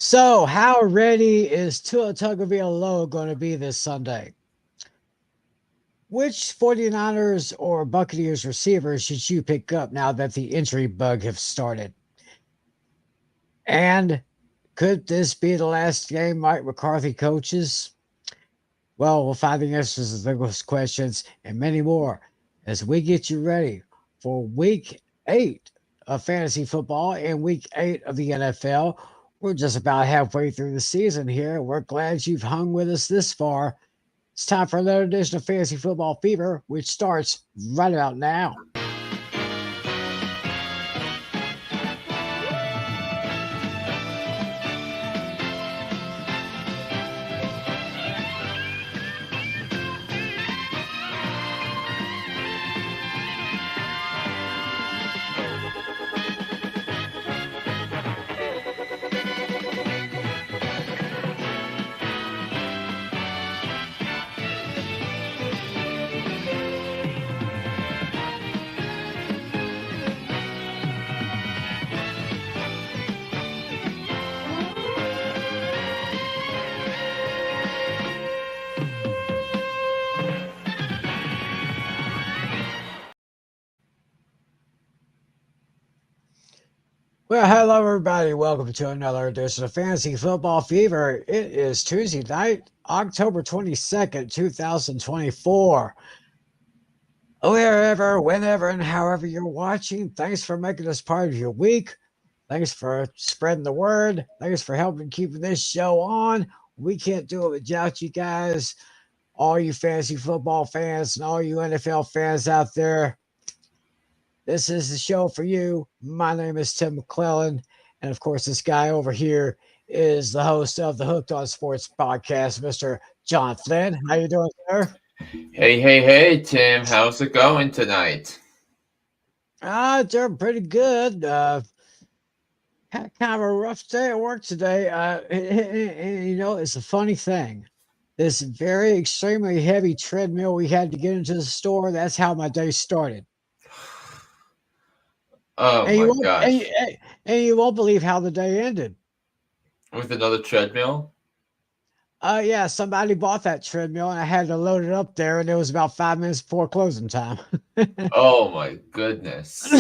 So, how ready is Tua Tagovailoa going to be this Sunday? Which 49ers or Buccaneers receivers should you pick up now that the injury bug have started? And could this be the last game Mike McCarthy coaches? Well, we'll find the answers to those questions and many more as we get you ready for week 8 of fantasy football and week 8 of the NFL. We're just about halfway through the season here. We're glad you've hung with us this far. It's time for another edition of Fantasy Football Fever, which starts right about now. Well, hello, everybody. Welcome to another edition of Fantasy Football Fever. It is Tuesday night, October 22nd, 2024. Wherever, whenever, and however you're watching, thanks for making us part of your week. Thanks for spreading the word. Thanks for helping keep this show on. We can't do it without you guys, all you fantasy football fans and all you NFL fans out there. This is the show for you. My name is Tim McClelland. And of course, this guy over here is the host of the Hooked on Sports podcast, Mr. John Flynn. How you doing, sir? Hey, Tim. How's it going tonight? Doing pretty good. Had kind of a rough day at work today. It's a funny thing. This very extremely heavy treadmill we had to get into the store, that's how my day started. Oh And you my won't, gosh. and you won't believe how the day ended. With another treadmill? Yeah, somebody bought that treadmill and I had to load it up there, and it was about 5 minutes before closing time. Oh my goodness.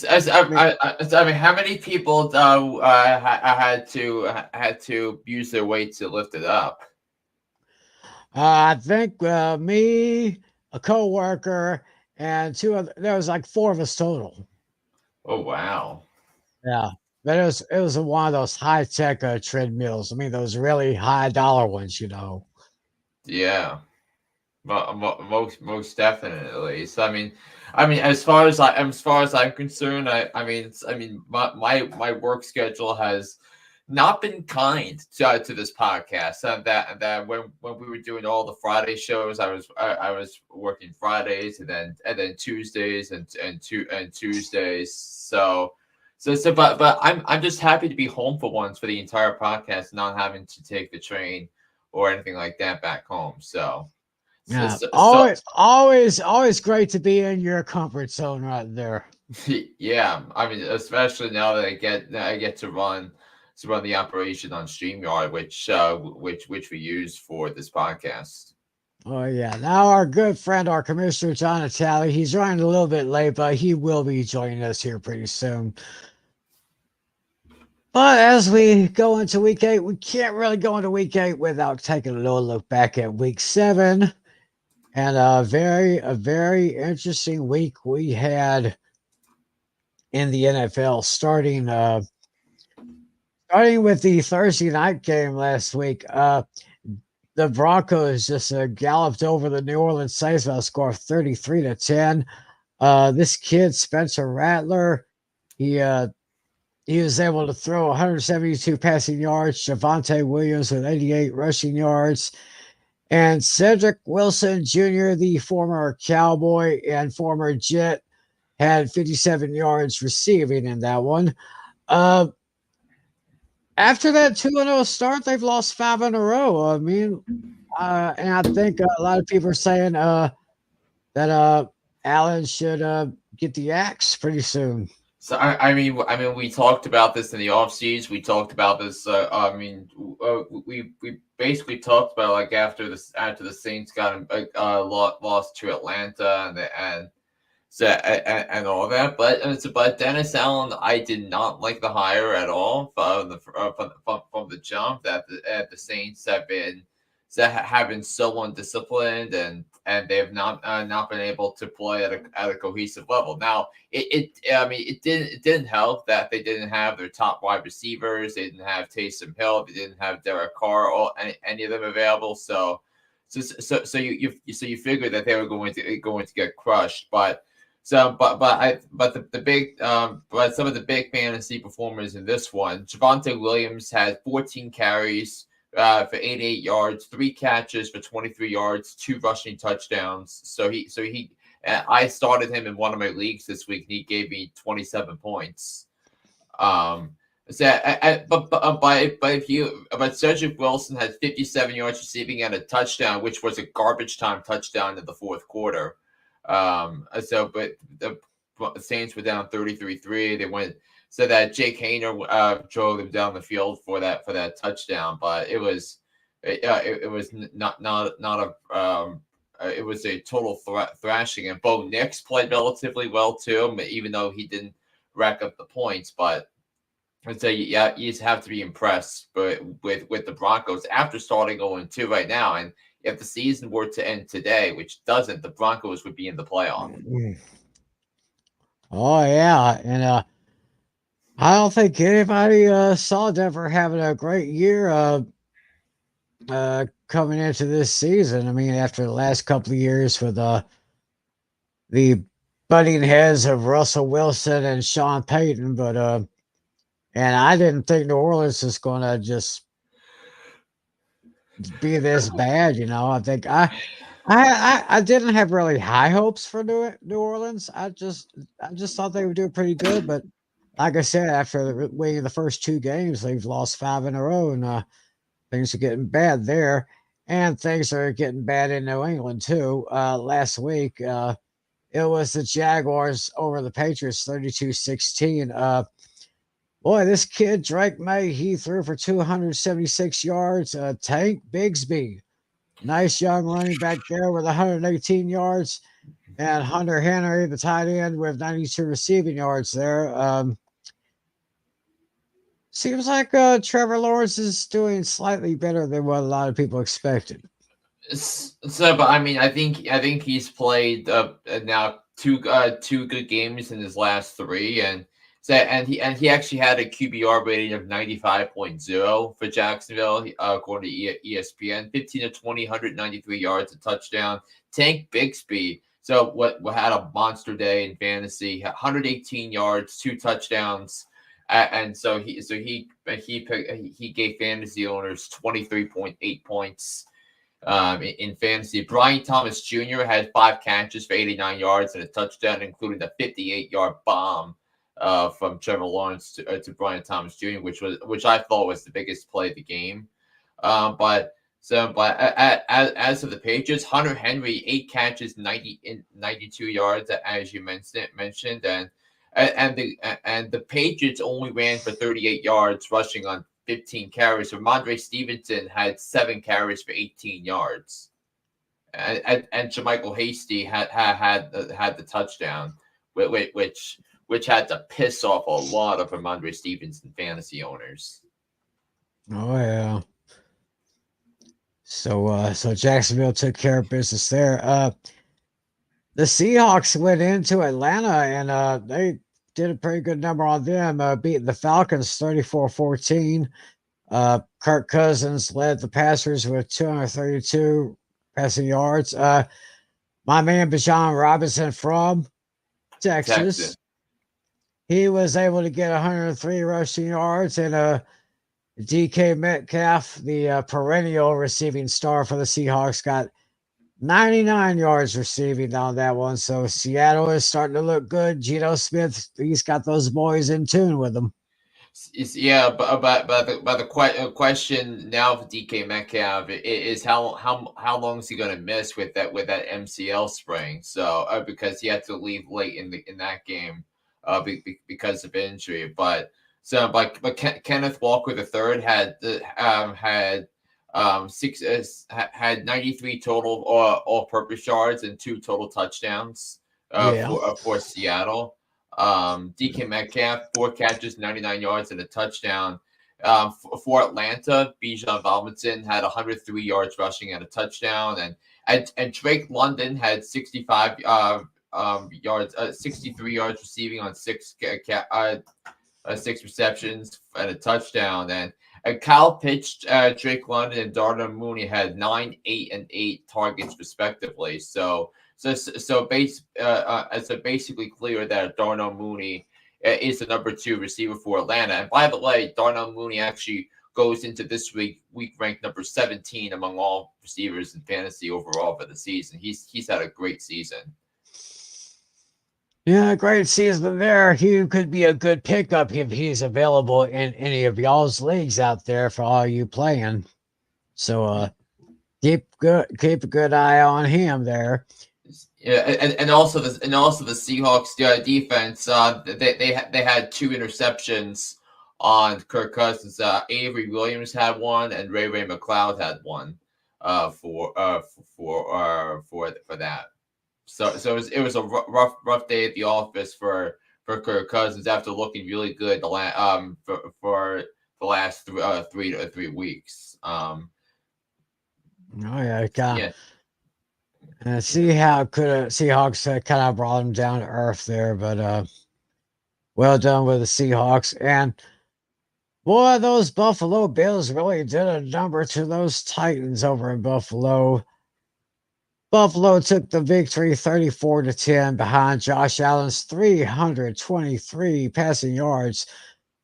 I mean, how many people had to use their weight to lift it up? I think me, a coworker, and two other. There was like four of us total. Oh wow. Yeah, but it was one of those high tech treadmills. I mean, those really high dollar ones, you know. Yeah. Most definitely. So I mean, as far as I'm concerned, my work schedule has not been kind to this podcast. That when we were doing all the Friday shows, I was working Fridays and then Tuesdays and Tuesdays. But I'm just happy to be home for once for the entire podcast, not having to take the train or anything like that back home. So, Yeah, so, so always great to be in your comfort zone right there. yeah, I mean, especially now that I get to run the operation on StreamYard, which we use for this podcast. Oh yeah. Now our good friend, our commissioner John Natale, he's running a little bit late, but he will be joining us here pretty soon. But as we go into week 8, we can't really go into week 8 without taking a little look back at week 7. And a very interesting week we had in the NFL, starting with the Thursday night game last week. The Broncos just galloped over the New Orleans Saints by a score of 33-10. This kid Spencer Rattler, he he was able to throw 172 passing yards. Javonte Williams with 88 rushing yards. And Cedric Wilson Jr., the former Cowboy and former Jet, had 57 yards receiving in that one. Uh, After that 2-0 start, they've lost 5 in a row. I mean, and I think a lot of people are saying that Allen should get the axe pretty soon. So I mean, we talked about this in the offseason. We talked about this. We basically talked about like after the Saints got lost to Atlanta and all that. But Dennis Allen, I did not like the hire at all from the jump that the Saints have been so undisciplined and they have not been able to play at a cohesive level. Now it didn't help that they didn't have their top wide receivers. They didn't have Taysom Hill. They didn't have Derek Carr or any of them available. So you figured that they were going to get crushed, but some of the big fantasy performers in this one, Javonte Williams had 14 carries for 88 yards, 3 catches for 23 yards, 2 rushing touchdowns. I started him in one of my leagues this week, and he gave me 27 points. But Cedric Wilson had 57 yards receiving and a touchdown, which was a garbage time touchdown in the fourth quarter. But the Saints were down 33-3. They went so that Jake Hayner drove them down the field for that touchdown, but it was not a it was a total thrashing. And Bo Nix played relatively well too, even though he didn't rack up the points. But I'd say you just have to be impressed with the Broncos after starting 0-2 right now. And if the season were to end today, which doesn't, the Broncos would be in the playoff. Oh yeah, and I don't think anybody saw Denver having a great year coming into this season. I mean, after the last couple of years with the butting heads of Russell Wilson and Sean Payton, but and I didn't think New Orleans was going to just be this bad. I think I didn't have really high hopes for New Orleans. I just thought they would do pretty good, but like I said, after winning the first 2 games, they've lost 5 in a row, and things are getting bad there, and things are getting bad in New England too. Last week, it was the Jaguars over the Patriots, 32-16. Boy, this kid Drake May, he threw for 276 yards. Tank Bigsby, nice young running back there with 118 yards, and Hunter Henry, the tight end, with 92 receiving yards there. Seems like Trevor Lawrence is doing slightly better than what a lot of people expected. But I mean, I think he's played now two good games in his last 3, and he actually had a QBR rating of 95.0 for Jacksonville, according to ESPN. 15-20, 193 yards, a touchdown. Tank Bigsby, so what had a monster day in fantasy, 118 yards, 2 touchdowns. And so he gave fantasy owners 23.8 points in fantasy. Brian Thomas Jr. had 5 catches for 89 yards and a touchdown, including the 58-yard bomb from Trevor Lawrence to Brian Thomas Jr., which I thought was the biggest play of the game. But as of the Patriots, Hunter Henry 8 catches, 92 yards, as you mentioned, and the Patriots only ran for 38 yards, rushing on 15 carries. So Ramondre Stevenson had 7 carries for 18 yards, and JaMychal Hasty had the touchdown, which had to piss off a lot of Ramondre Stevenson fantasy owners. Oh yeah. So Jacksonville took care of business there. The Seahawks went into Atlanta and they did a pretty good number on them, beating the Falcons 34-14. Kirk Cousins led the passers with 232 passing yards. My man Bijan Robinson from Texas, he was able to get 103 rushing yards, and DK Metcalf, the perennial receiving star for the Seahawks, got 99 yards receiving on that one. So Seattle is starting to look good. Geno Smith, he's got those boys in tune with them. Yeah, but the question now for DK Metcalf is how long is he going to miss with that MCL sprain? So because he had to leave late in that game because of injury. But Kenneth Walker III had 93 total all-purpose yards and 2 total touchdowns for Seattle. DK Metcalf, 4 catches, 99 yards, and a touchdown. For Atlanta, Bijan Robinson had 103 yards rushing and a touchdown, and Drake London had 65 yards, 63 yards receiving on 6 receptions and a touchdown. And Kyle Pitts, Drake London, and Darnell Mooney had 9, 8, and 8 targets respectively. So basically clear that Darnell Mooney is the number 2 receiver for Atlanta. And by the way, Darnell Mooney actually goes into this week ranked number 17 among all receivers in fantasy overall for the season. He's had a great season. Yeah, great season there. He could be a good pickup if he's available in any of y'all's leagues out there for all you playing. So keep a good eye on him there. Yeah, and also the Seahawks defense. They had 2 interceptions on Kirk Cousins. Avery Williams had 1, and Ray McLeod had 1 for that. So it was a rough day at the office for Kirk Cousins after looking really good for the last 3 weeks. See how Seahawks kind of brought him down to earth there, but well done with the Seahawks. And boy, those Buffalo Bills really did a number to those Titans over in Buffalo. Buffalo took the victory 34-10 behind Josh Allen's 323 passing yards.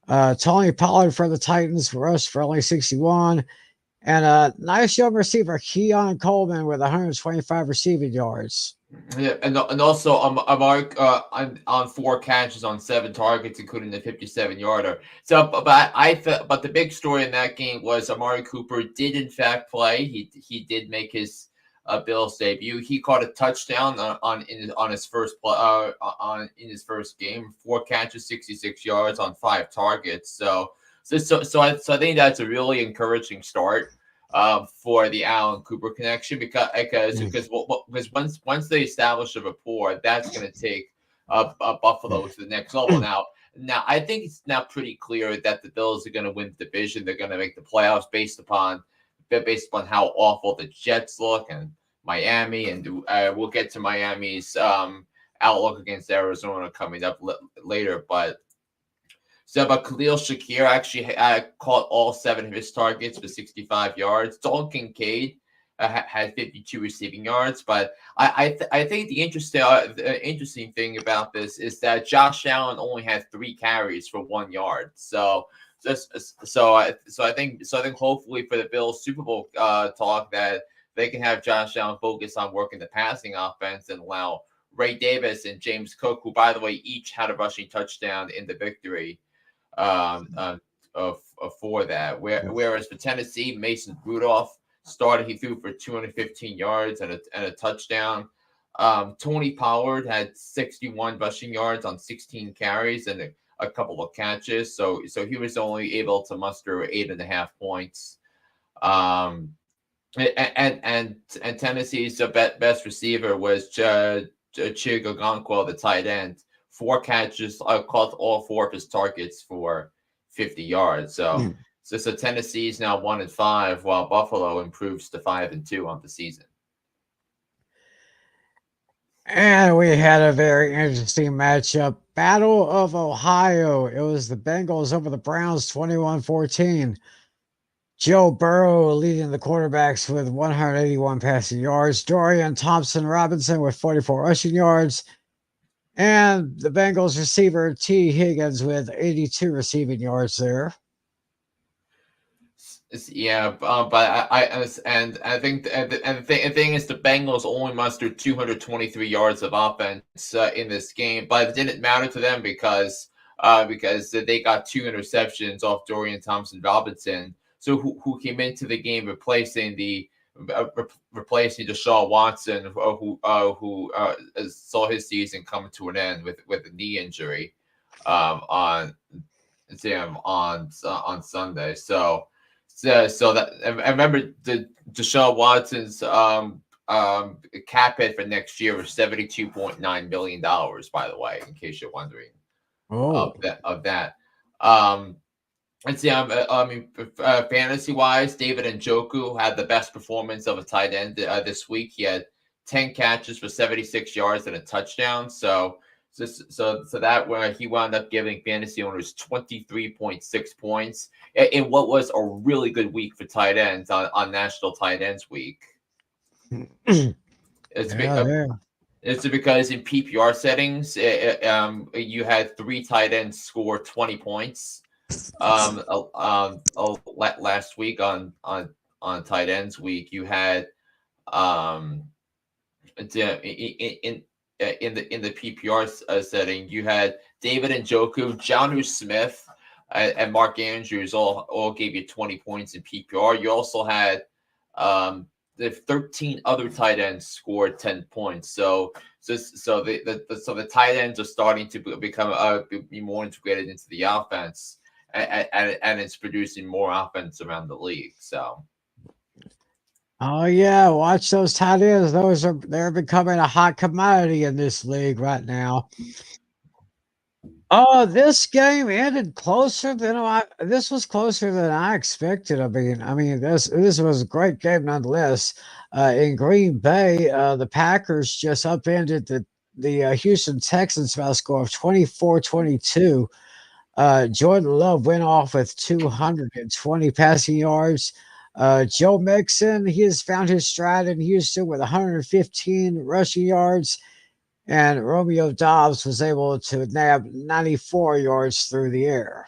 Tony Pollard for the Titans rushed for only 61. And a nice young receiver, Keon Coleman, with 125 receiving yards. Yeah, and also Amari on 4 catches on 7 targets, including the 57-yarder. So, but the big story in that game was Amari Cooper did in fact play. He did make his Bills debut. He caught a touchdown in his first game. 4 catches, 66 yards on 5 targets. So I think that's a really encouraging start for the Allen Cooper connection because once they establish a rapport, that's going to take Buffalo to the next level. Now I think it's now pretty clear that the Bills are going to win the division. They're going to make the playoffs based upon how awful the Jets look and Miami, and we'll get to Miami's outlook against Arizona coming up later, but Khalil Shakir actually caught all 7 of his targets for 65 yards. Dalton Kincaid had 52 receiving yards. But I think the interesting thing about this is that Josh Allen only had 3 carries for 1 yard. So I think hopefully for the Bills Super Bowl talk that they can have Josh Allen focus on working the passing offense and allow Ray Davis and James Cook, who by the way each had a rushing touchdown in the victory, for that. Whereas for Tennessee, Mason Rudolph started. He threw for 215 yards and a touchdown. Tony Pollard had 61 rushing yards on 16 carries and a couple of catches. So he was only able to muster 8.5 points. And Tennessee's best receiver was Chigogonkwo, the tight end. 4 catches, caught all 4 of his targets for 50 yards. So Tennessee is now 1-5, while Buffalo improves to 5-2 on the season. And we had a very interesting matchup. Battle of Ohio. It was the Bengals over the Browns, 21-14. Joe Burrow leading the quarterbacks with 181 passing yards. Dorian Thompson-Robinson with 44 rushing yards. And the Bengals receiver T. Higgins with 82 receiving yards there. Yeah, but I think the thing is the Bengals only mustered 223 yards of offense in this game, but it didn't matter to them because they got 2 interceptions off Dorian Thompson-Robinson, so who came into the game replacing DeShaun Watson, who saw his season come to an end with a knee injury. on on Sunday. So that I remember the DeShaun Watson's cap hit for next year was $72.9 million. By the way, in case you're wondering Oh, of that. Let's see. I mean, fantasy wise, David Njoku had the best performance of a tight end this week. He had 10 catches for 76 yards and a touchdown. So that where he wound up giving fantasy owners 23.6 points in what was a really good week for tight ends on National Tight Ends Week. It's because in PPR settings, you had 3 tight ends score 20 points. Last week on tight ends week, you had in the PPR setting, you had David Njoku, Jonnu Smith, and Mark Andrews all gave you 20 points in PPR. You also had the 13 other tight ends scored 10 points. So the tight ends are starting to become be more integrated into the offense, and it's producing more offense around the league. So. Oh yeah, watch those tight ends. They're becoming a hot commodity in this league right now. Oh, this game ended closer than this was closer than I expected. I mean, this was a great game nonetheless. In Green Bay, the Packers just upended the Houston Texans by a score of 24-22. Jordan Love went off with 220 passing yards. Joe Mixon, he has found his stride in Houston with 115 rushing yards, and Romeo Dobbs was able to nab 94 yards through the air.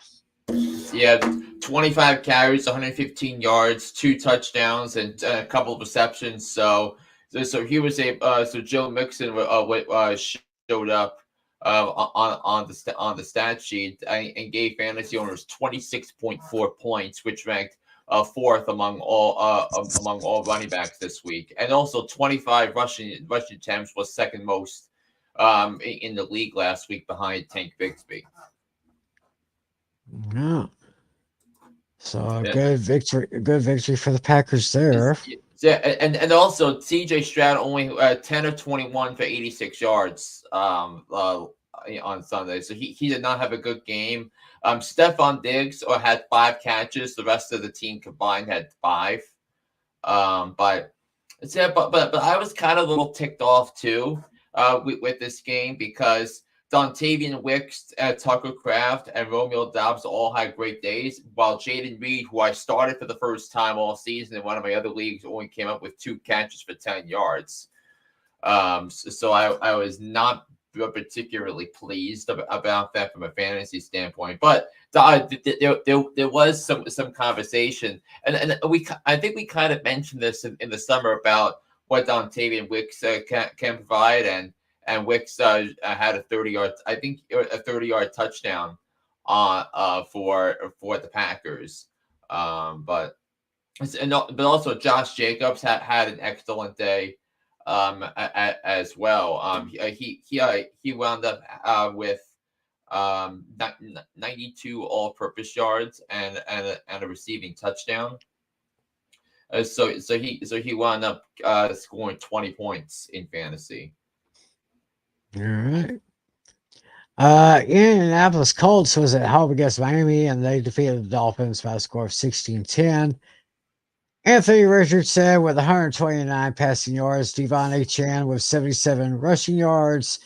Yeah, 25 carries, 115 yards, 2 touchdowns, and a couple of receptions. So he was so Joe Mixon showed up on the stat sheet and gave fantasy owners 26.4 points, which ranked 4th among all running backs this week, and also 25 rushing attempts was second most in the league last week behind Tank Bigsby. Yeah. So good victory for the Packers there. Yeah, and also CJ Stroud only 10 of 21 for 86 yards on Sunday, so he did not have a good game. Stephon Diggs had 5 catches. The rest of the team combined had 5. But I was kind of a little ticked off too with this game because Dontavian Wicks, Tucker Kraft, and Romeo Dobbs all had great days, while Jaden Reed, who I started for the first time all season in one of my other leagues, only came up with 2 catches for 10 yards. So I was not particularly pleased about that from a fantasy standpoint, but there was some conversation, and I think we kind of mentioned this in the summer about what Dontavian Wicks can provide, and Wicks had a 30-yard touchdown for the Packers, but also Josh Jacobs had an excellent day as well. He wound up with 92 all-purpose yards and a receiving touchdown. So he wound up scoring 20 points in fantasy. All right. Indianapolis Colts was at home against Miami, and they defeated the Dolphins by a score of 16-10. Anthony Richardson with 129 passing yards, Devon Achane with 77 rushing yards,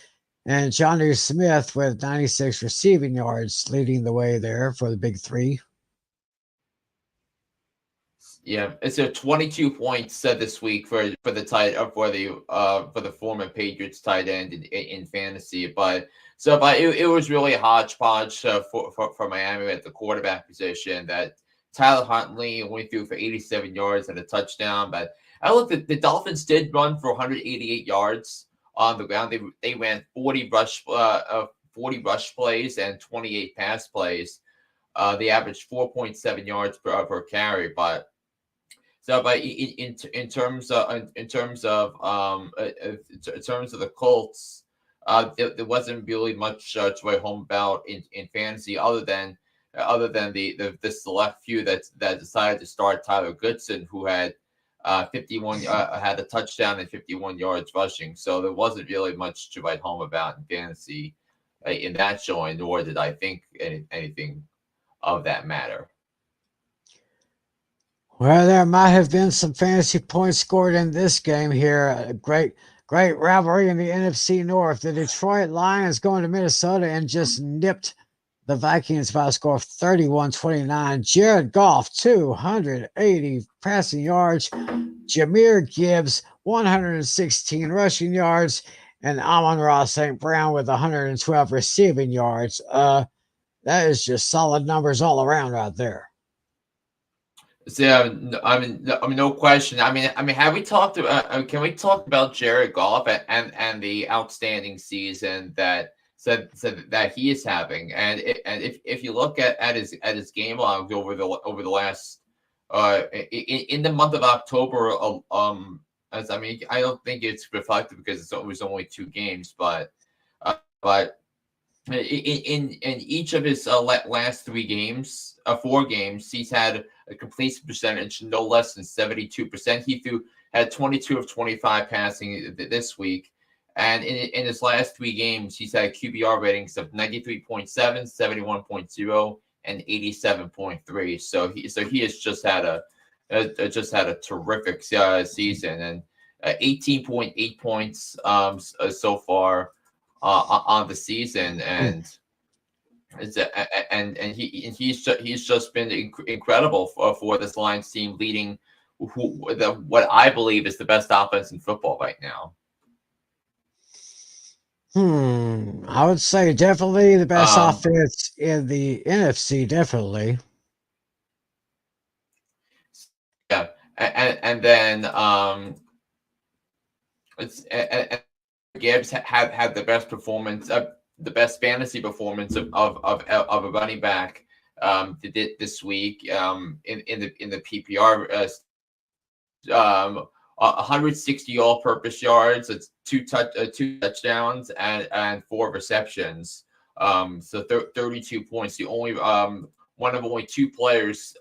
and Jonnu Smith with 96 receiving yards, leading the way there for the big 3. Yeah, it's a 22 points this week for the former Patriots tight end in fantasy, but it was really a hodgepodge for Miami at the quarterback position. That Tyler Huntley only threw for 87 yards and a touchdown, but I looked at the Dolphins did run for 188 yards on the ground. They ran 40 rush plays and 28 pass plays. They averaged 4.7 yards per carry, but in terms of the Colts, there wasn't really much to write home about in fantasy, other than the select few that decided to start Tyler Goodson, who had 51 had a touchdown and 51 yards rushing. So there wasn't really much to write home about in fantasy in that showing, nor did I think anything of that matter. Well, there might have been some fantasy points scored in this game here. A great rivalry in the NFC North. The Detroit Lions going to Minnesota and just nipped the Vikings by a score of 31-29. Jared Goff, 280 passing yards. Jahmyr Gibbs, 116 rushing yards. And Amon-Ra St. Brown with 112 receiving yards. That is just solid numbers all around right there. So, no question. I mean, have we talked about? Can we talk about Jared Goff and the outstanding season that that he is having? And if you look at his game logs over the last in the month of October, I don't think it's reflective because it was only 2 games, but in each of his last 4 games, he's had a completion percentage no less than 72%. He had 22 of 25 passing this week, and in his last 3 games, he's had QBR ratings of 93.7, 71.0, and 87.3. So he has just had a terrific season, and 18.8 points so far on the season, and he's just been incredible for this Lions team, leading what I believe is the best offense in football right now. I would say definitely the best offense in the NFC, definitely. Yeah, and then Gibbs had the best performance, the best fantasy performance of a running back this week in the PPR. 160 all-purpose yards. It's 2 touchdowns and 4 receptions. So 32 points. The only one of only 2 players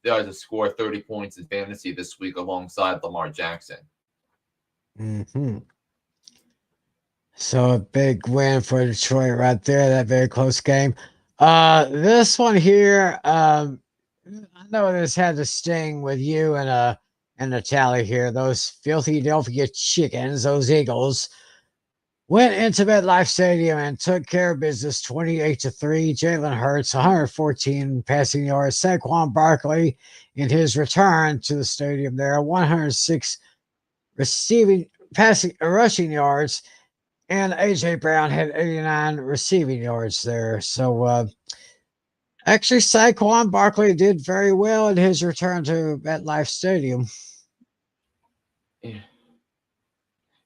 to score 30 points in fantasy this week, alongside Lamar Jackson. Mm-hmm. So a big win for Detroit right there. That very close game. This one here, I know this had to sting with you and Natale here. Those filthy Philadelphia chickens, those Eagles, went into MetLife Stadium and took care of business 28-3. Jalen Hurts, 114 passing yards. Saquon Barkley, in his return to the stadium there, 106 rushing yards. And A.J. Brown had 89 receiving yards there. So, actually, Saquon Barkley did very well in his return to MetLife Stadium. Yeah.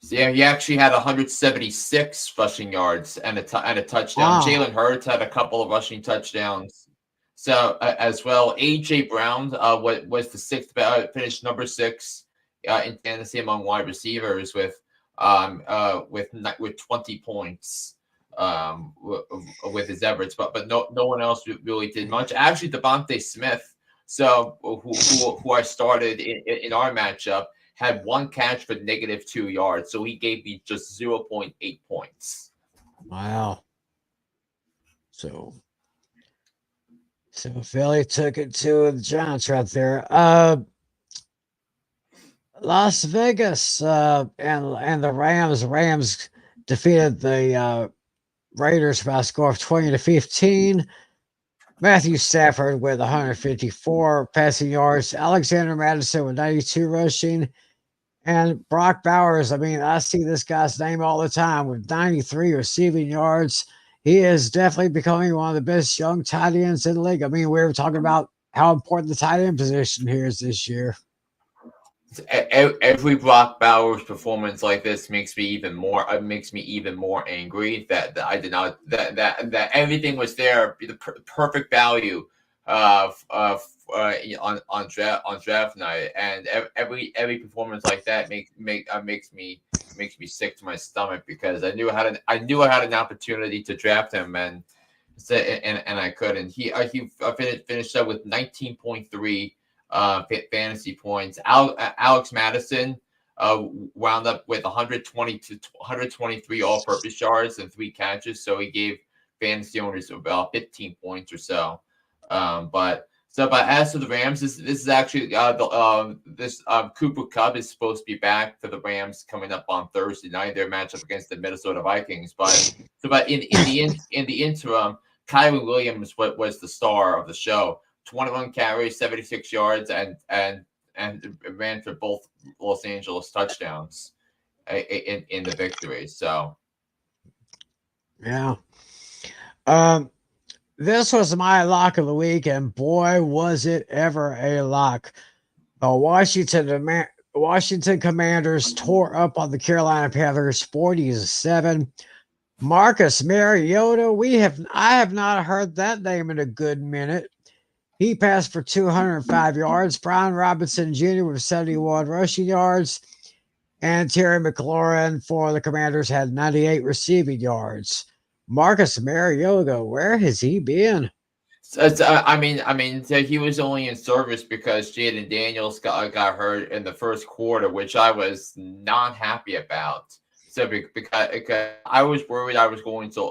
So yeah, he actually had 176 rushing yards and a touchdown. Wow. Jalen Hurts had a couple of rushing touchdowns. So as well, A.J. Brown was the 6th, finished number 6 in fantasy among wide receivers with 20 points with his efforts, but no one else really did much. Actually, Devontae Smith, who I started in our matchup, had 1 catch for -2 yards, so he gave me just 0.8 points. Wow. So Philly took it to the Giants right there. Las Vegas and the Rams defeated the Raiders by a score of 20-15. Matthew Stafford with 154 passing yards. Alexander Mattison with 92 rushing. And Brock Bowers, I mean, I see this guy's name all the time with 93 receiving yards. He is definitely becoming one of the best young tight ends in the league. I mean, we were talking about how important the tight end position here is this year. Every Brock Bowers performance like this makes me even more angry that I did not that everything was there, the perfect value on draft night, and every performance like that makes me makes me sick to my stomach because I knew I had an opportunity to draft him and I couldn't. He finished up with 19.3 fantasy points. Alex Madison wound up with 123 all-purpose yards and 3 catches, so he gave fantasy owners about 15 points or so. But as for the Rams, this is actually Cooper Kupp is supposed to be back for the Rams coming up on Thursday night. Their matchup against the Minnesota Vikings. But in the interim, Kyron Williams was the star of the show. 21 carries, 76 yards, and ran for both Los Angeles touchdowns in the victory. So, yeah. This was my lock of the week, and boy, was it ever a lock. The Washington Commanders tore up on the Carolina Panthers 40-7. Marcus Mariota, I have not heard that name in a good minute. He passed for 205 yards. Brian Robinson Jr. with 71 rushing yards. And Terry McLaurin for the Commanders had 98 receiving yards. Marcus Mariota, where has he been? I mean, he was only in service because Jaden Daniels got hurt in the first quarter, which I was not happy about. So because I was worried I was going to.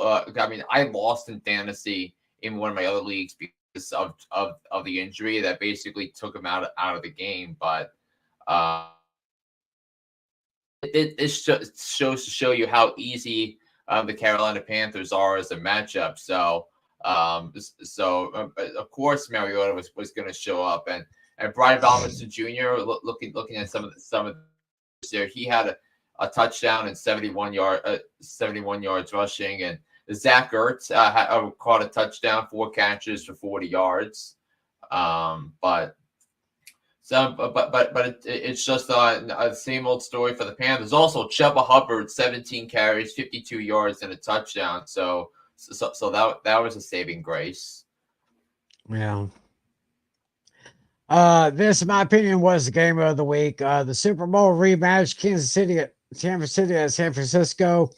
I lost in fantasy in one of my other leagues because of the injury that basically took him out of the game. But it shows to show you how easy the Carolina Panthers are as a matchup. So of course Mariota was going to show up, and Brian Robinson Jr. looking at some of there, he had a touchdown and 71 yards rushing, and Zach Ertz caught a touchdown, 4 catches for 40 yards. But it's just a same old story for the Panthers. Also, Chuba Hubbard, 17 carries, 52 yards, and a touchdown. So that was a saving grace. Yeah. This, in my opinion, was the game of the week. The Super Bowl rematch: Kansas City at San Francisco,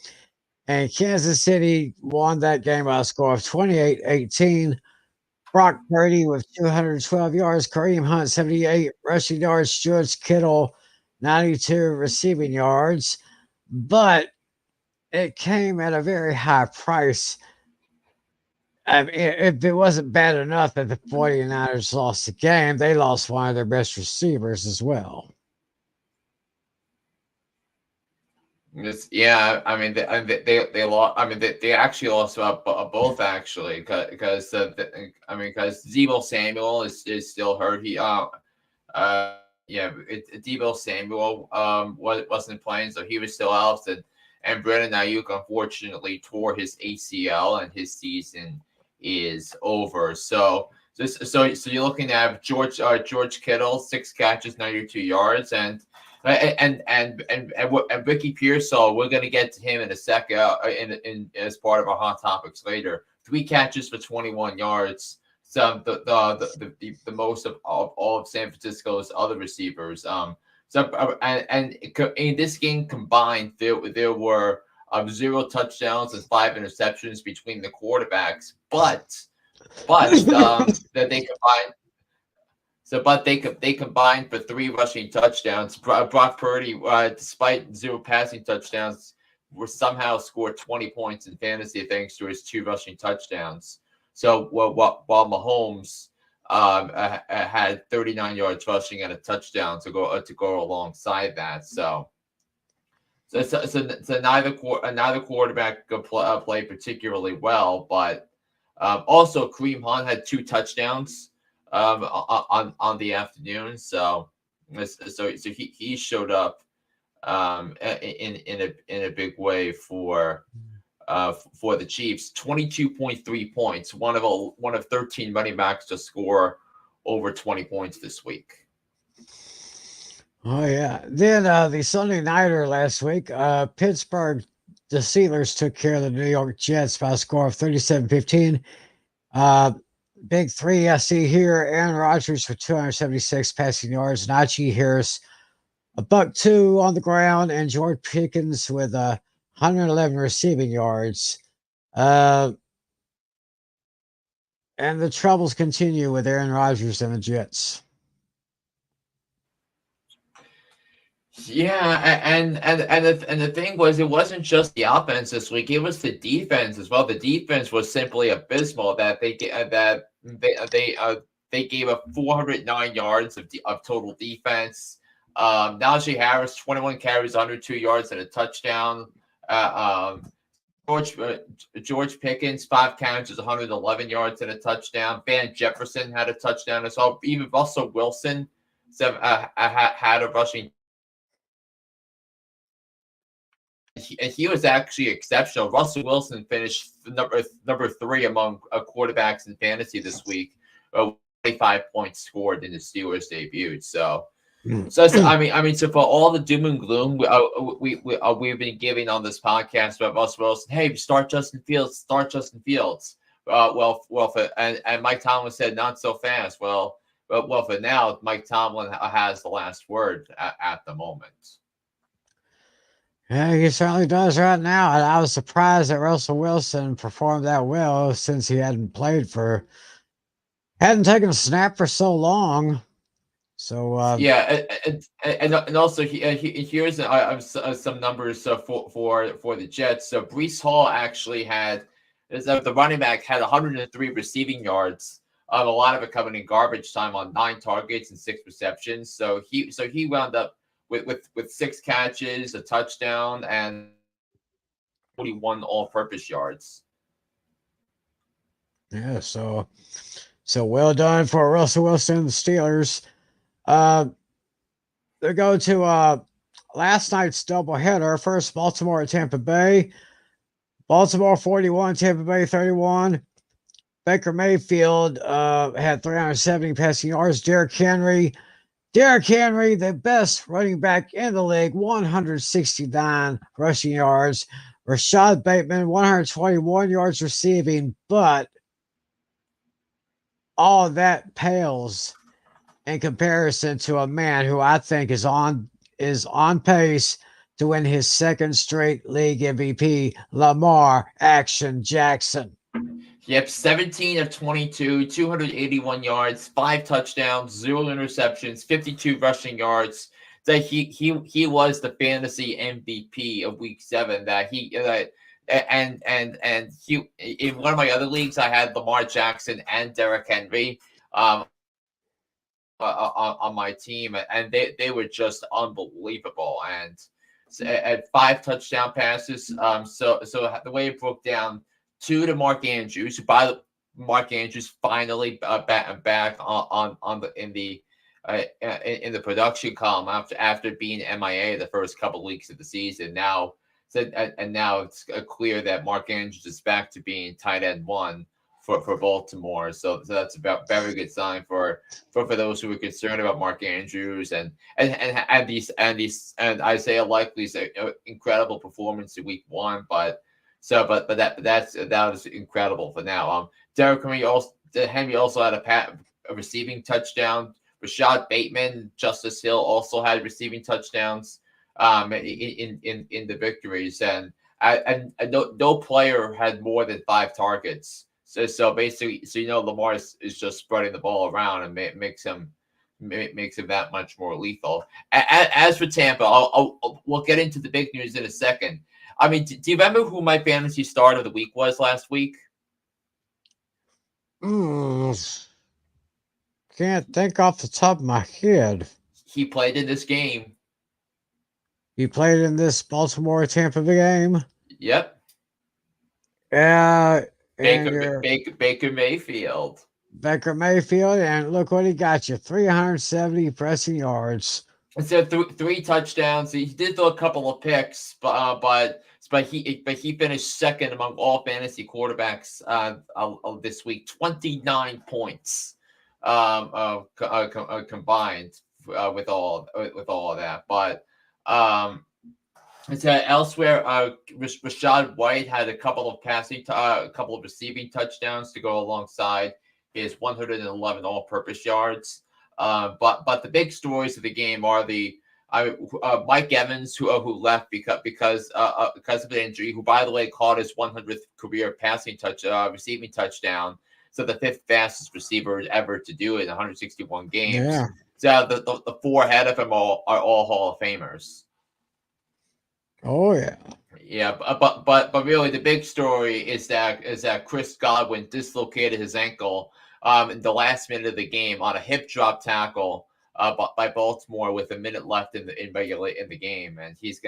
and Kansas City won that game by a score of 28-18. Brock Purdy with 212 yards, Kareem Hunt 78 rushing yards, George Kittle 92 receiving yards, but it came at a very high price. I mean, if it wasn't bad enough that the 49ers lost the game, they lost one of their best receivers as well. Yeah, I mean they lost. I mean they actually lost both actually because Deebo Samuel is still hurt. Deebo Samuel wasn't playing, so he was still out. And Brandon Aiyuk unfortunately tore his ACL, and his season is over. So you're looking at George Kittle, 6 catches, 92 yards, and Ricky Pearsall, we're going to get to him in a second in as part of our hot topics later. 3 catches for 21 yards. So the most of all of San Francisco's other receivers. And in this game combined, there were 0 touchdowns and 5 interceptions between the quarterbacks, but that they combined. But they combined for 3 rushing touchdowns. Brock Purdy, despite 0 passing touchdowns, somehow scored 20 points in fantasy thanks to his 2 rushing touchdowns. So while Mahomes had 39 yards rushing and a touchdown to go alongside that. So neither quarterback could play particularly well, but also Kareem Hunt had 2 touchdowns on the afternoon, so he showed up in a big way for the Chiefs. 22.3 points, one of 13 running backs to score over 20 points this week. Oh yeah. Then the Sunday nighter last week, Pittsburgh, the Steelers took care of the New York Jets by a score of 37-15. Big 3 I see here: Aaron Rodgers for 276 passing yards, Najee Harris a buck two on the ground, and George Pickens with 111 receiving yards. And the troubles continue with Aaron Rodgers and the Jets. Yeah, and the thing was, it wasn't just the offense this week; it was the defense as well. The defense was simply abysmal. That they gave up 409 yards of total defense. Najee Harris, 21 carries, 102 yards, and a touchdown. Uh, um, George George Pickens, 5 catches, 111 yards, and a touchdown. Van Jefferson had a touchdown as well. Even Russell Wilson had a rushing. He was actually exceptional. Russell Wilson finished number three among quarterbacks in fantasy this week. 25 points scored in the Steelers debut. So so for all the doom and gloom we've been giving on this podcast about Russell Wilson, hey, start Justin Fields. And Mike Tomlin said not so fast. Well, for now, Mike Tomlin has the last word at the moment. Yeah, he certainly does right now. And I was surprised that Russell Wilson performed that well since he hadn't taken a snap for so long. So yeah, and also here's some numbers for the Jets. So Breece Hall actually the running back had 103 receiving yards. A lot of it coming in garbage time on 9 targets and 6 receptions. So he wound up with 6 catches, a touchdown, and 41 all-purpose yards. yeah, so well done for Russell Wilson and the Steelers. They go to last night's doubleheader. First, Baltimore at Tampa Bay. Baltimore 41, Tampa Bay 31. Baker Mayfield had 370 passing yards. Derrick Henry, the best running back in the league, 169 rushing yards. Rashad Bateman, 121 yards receiving, but all of that pales in comparison to a man who I think is on pace to win his second straight league MVP, Lamar Action Jackson. Yep, 17 of 22, 281 yards, 5 touchdowns, 0 interceptions, 52 rushing yards. That he was the fantasy MVP of Week 7. And he, in one of my other leagues, I had Lamar Jackson and Derrick Henry on my team, and they were just unbelievable. And at 5 touchdown passes. So the way it broke down. 2 to Mark Andrews. Mark Andrews finally back in the production column after being MIA the first couple weeks of the season. Now it's clear that Mark Andrews is back to being tight end 1 for Baltimore. So that's a very good sign for those who are concerned about Mark Andrews and Isaiah Likely's incredible performance in Week 1, but that was incredible for now. Derrick Henry also had a receiving touchdown. Rashad Bateman, Justice Hill also had receiving touchdowns in the victories, and no player had more than 5 targets. So basically, Lamar is just spreading the ball around and makes him that much more lethal. As for Tampa, we'll get into the big news in a second. I mean, do you remember who my fantasy start of the week was last week? Can't think off the top of my head. He played in this game. He played in this Baltimore-Tampa game? Yep. Baker Mayfield. Baker Mayfield, and look what he got you, 370 passing yards. So 3 touchdowns. He did throw a couple of picks, but he finished second among all fantasy quarterbacks this week. 29 points combined with all of that. But elsewhere, Rashad White had a couple of receiving touchdowns to go alongside his 111 all-purpose yards. But the big stories of the game are the Mike Evans, who left because of the injury, who by the way caught his 100th career receiving touchdown, so the 5th fastest receiver ever to do it in 161 games. Yeah. So the 4 ahead of him are all Hall of Famers. Oh yeah. Yeah, but really the big story is that Chris Godwin dislocated his ankle in the last minute of the game on a hip drop tackle by Baltimore with a minute left in the game, and he's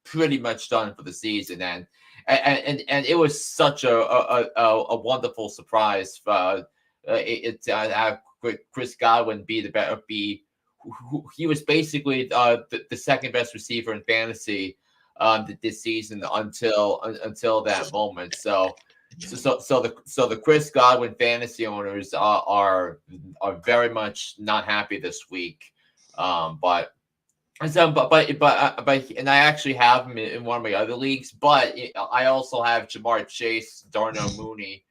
pretty much done for the season, and it was such a wonderful surprise for have Chris Godwin he was basically the second best receiver in fantasy this season until that moment. So the Chris Godwin fantasy owners are very much not happy this week. But and I actually have him in one of my other leagues, but I also have Ja'Marr Chase, Darnell Mooney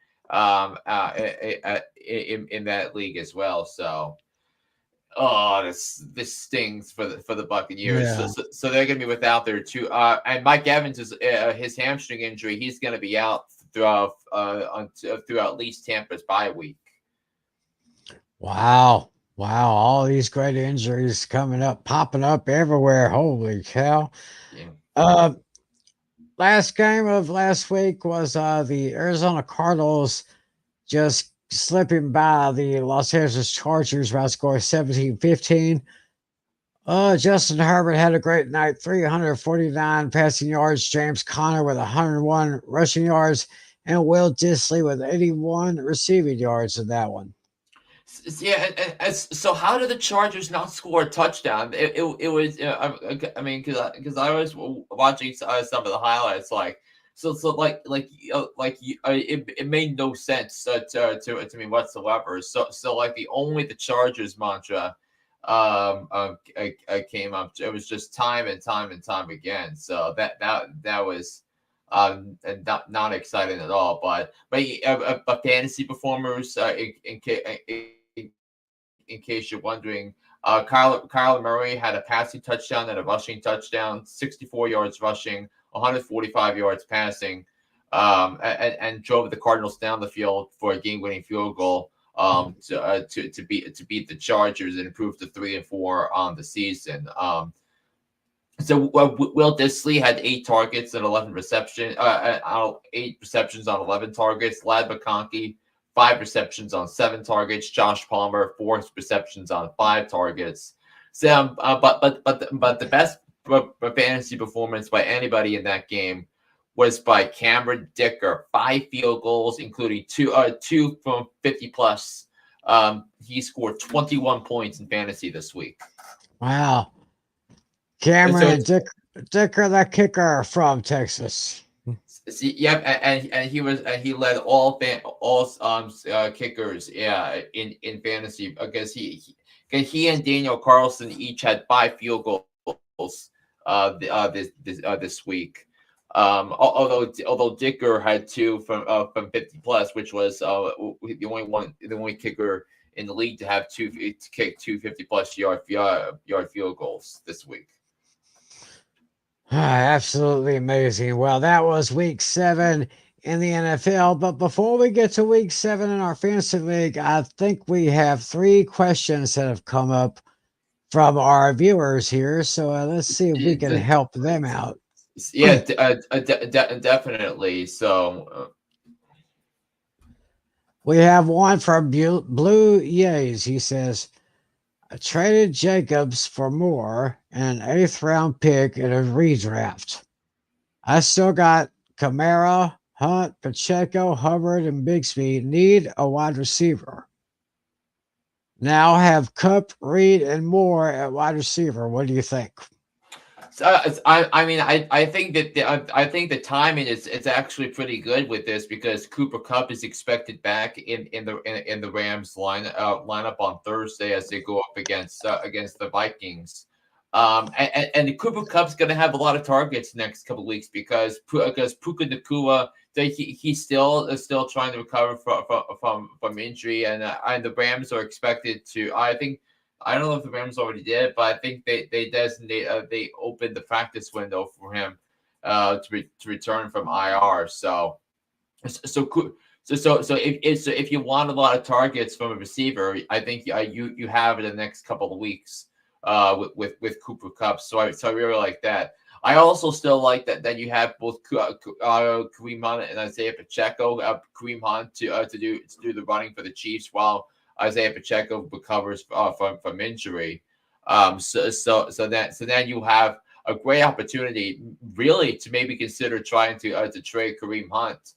in that league as well. So this stings for the Buccaneers. Yeah. So they're going to be without their two. And Mike Evans is his hamstring injury. He's going to be out throughout at least Tampa's bye week. Wow. All these great injuries popping up everywhere. Holy cow. Yeah. Last game of last week was the Arizona Cardinals just slipping by the Los Angeles Chargers by a score of 17-15. Justin Herbert had a great night, 349 passing yards. James Conner with 101 rushing yards, and Will Dissly with 81 receiving yards in that one. Yeah, so how did the Chargers not score a touchdown? It was, because I was watching some of the highlights, it made no sense to me whatsoever. So like the Chargers mantra came up. It was just time and time again. So that was not exciting at all. But fantasy performers in case you're wondering, Kyler Murray had a passing touchdown and a rushing touchdown, 64 yards rushing, 145 yards passing, and drove the Cardinals down the field for a game-winning field goal to beat the Chargers and improve to 3-4 on the season. So Will Dissly had 8 targets and 11 receptions, 8 receptions on 11 targets. Lad McConkey, 5 receptions on 7 targets. Josh Palmer, 4 receptions on 5 targets. So, but the best fantasy performance by anybody in that game was by Cameron Dicker. 5 field goals, including two from 50 plus. He scored 21 points in fantasy this week. Wow. Cameron Dicker, the kicker from Texas. Yep, and he led all kickers, in fantasy, because he and Daniel Carlson each had 5 field goals this week. Although Dicker had 2 from 50 plus, which was the only kicker in the league to have to kick 2 50 plus yard field goals this week. Absolutely amazing. Well, that was week 7 in the NFL. But before we get to week 7 in our fantasy league, I think we have 3 questions that have come up from our viewers here. So let's see if we can help them out. Yeah, definitely. So we have one from Blue Yays. He says, I traded Jacobs for Moore and an 8th round pick in a redraft. I still got Kamara, Hunt, Pacheco, Hubbard, and Bigsby. Need a wide receiver. Now have Kupp, Reed, and Moore at wide receiver. What do you think? I think the timing is actually pretty good with this, because Cooper Kupp is expected back in the Rams lineup on Thursday as they go up against the Vikings. And Cooper Kupp's going to have a lot of targets next couple of weeks because Puka Nacua, he's still trying to recover from injury, and the Rams are expected to. I think I don't know if the Rams already did, but I think they designate they opened the practice window for him to return from IR. So if you want a lot of targets from a receiver, I think you have it in the next couple of weeks with Cooper Kupp. So I really like that. I also still like that you have both Kareem Hunt and Isaiah Pacheco. Kareem Hunt to do the running for the Chiefs while Isaiah Pacheco recovers from injury. So then you have a great opportunity, really, to maybe consider trying to trade Kareem Hunt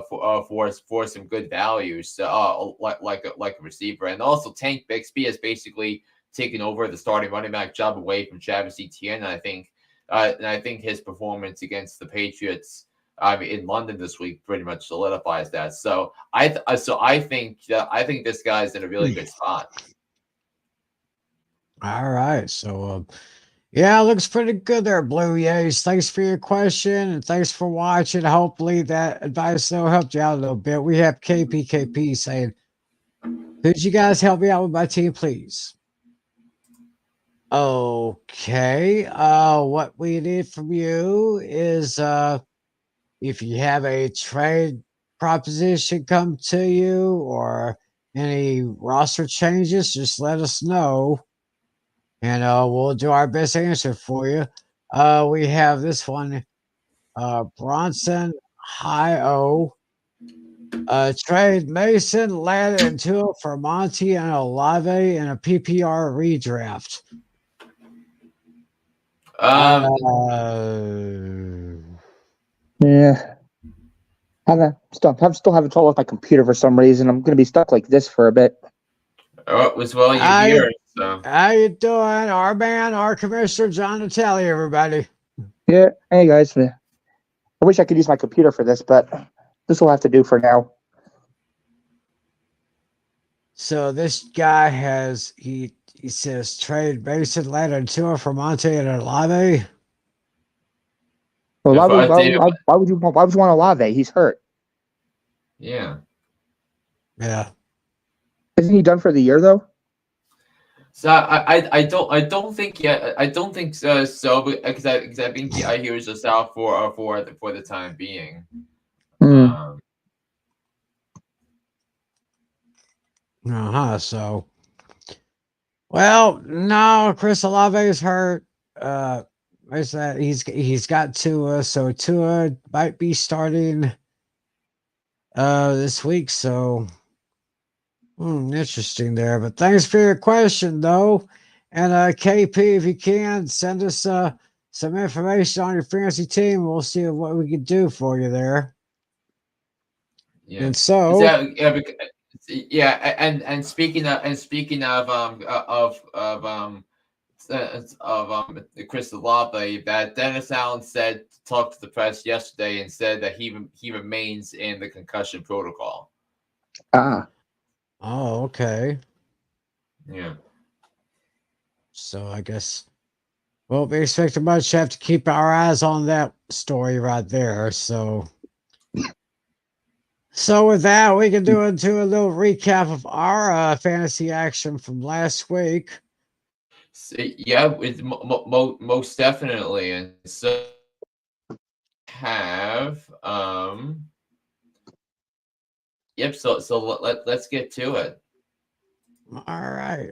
for some good values, like a receiver. And also Tank Bixby has basically taken over the starting running back job away from Travis Etienne. And I think his performance against the Patriots in London this week pretty much solidifies that. So I think this guy's in a really good spot. All right, so yeah, it looks pretty good there, Blue Yays. Thanks for your question and thanks for watching. Hopefully that advice will help you out a little bit. We have KPKP saying, could you guys help me out with my team, please? Okay. What we need from you is if you have a trade proposition come to you or any roster changes, just let us know. And we'll do our best answer for you. We have this one, Bronson High O. Trade Mason, Ladd, and Tua for Monty and Olave in a PPR redraft. Yeah. I'm still having trouble with my computer for some reason. I'm going to be stuck like this for a bit. Oh, it was well you here. So. How you doing? Our man, our commissioner, John Natale, everybody. Yeah. Hey, guys. I wish I could use my computer for this, but this will have to do for now. So this guy has, he says, trade Mason, Ladd, and Tua for Monte and Olave. Well, why would you want Olave? He's hurt. Yeah. Yeah. Isn't he done for the year though? So I don't think yet. I don't think so. So because I think he was just out for the time being. So, well, no, Chris Olave is hurt. He's got Tua, so Tua might be starting this week. So, interesting there. But thanks for your question, though. And KP, if you can, send us some information on your fantasy team. We'll see what we can do for you there. Yeah. And so, and speaking of Chris Olave, that Dennis Allen talked to the press yesterday and said that he remains in the concussion protocol. Oh, okay. Yeah. So I guess won't be expecting much. Have to keep our eyes on that story right there. So with that, we can do a little recap of our fantasy action from last week. Yeah, it's most definitely. And so have yep. So let's get to it. All right.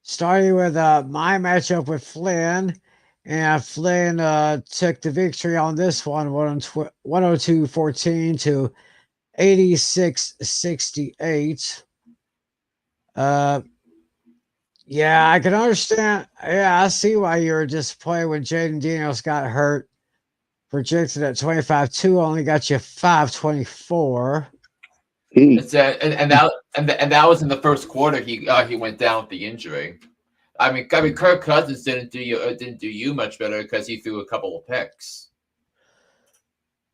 Starting with my matchup with Flynn. And Flynn took the victory on this one, 102-14 to 86-68. Yeah, I can understand. Yeah, I see why you were disappointed when Jaden Daniels got hurt. Projected at 25-2, only got you 524. And that was in the first quarter. He went down with the injury. I mean, Kirk Cousins didn't do you much better because he threw a couple of picks.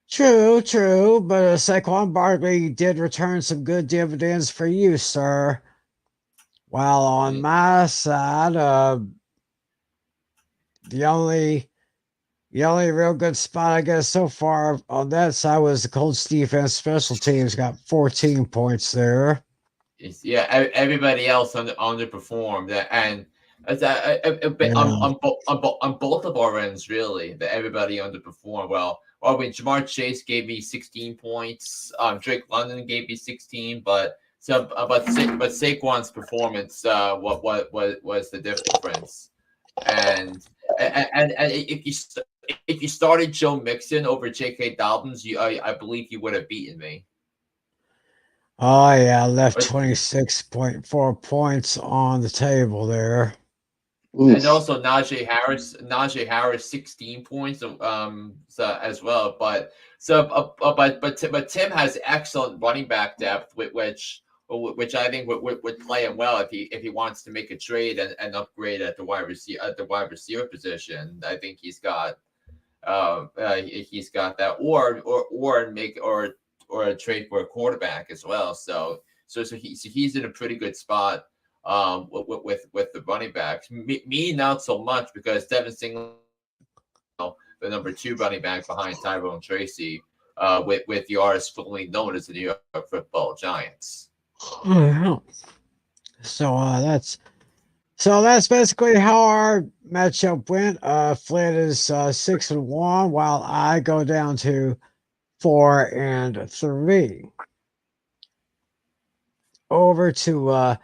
True, but Saquon Barkley did return some good dividends for you, sir. While on my side, the only real good spot I guess so far on that side was the Colts defense. Special teams got 14 points there. Everybody else underperformed, and on both of our ends, really, that everybody underperformed. Well, I mean, Ja'Marr Chase gave me 16 points. Drake London gave me 16, but Saquon's performance, what was the difference? And if you started Joe Mixon over J.K. Dobbins, I believe you would have beaten me. Oh, yeah, I left 26.4 points on the table there. Oof. And also Najee Harris, 16 points, as well. But Tim has excellent running back depth, which I think would play him well if he wants to make a trade and upgrade at the wide receiver position. I think he's got that, or a trade for a quarterback as well. So he's in a pretty good spot with the running backs. Me not so much, because Devin Singletary, the number 2 running back behind Tyrone Tracy, with the artist formerly known as the New York Football Giants. So that's basically how our matchup went. Flynn is 6-1, while I go down to 4-3. Over to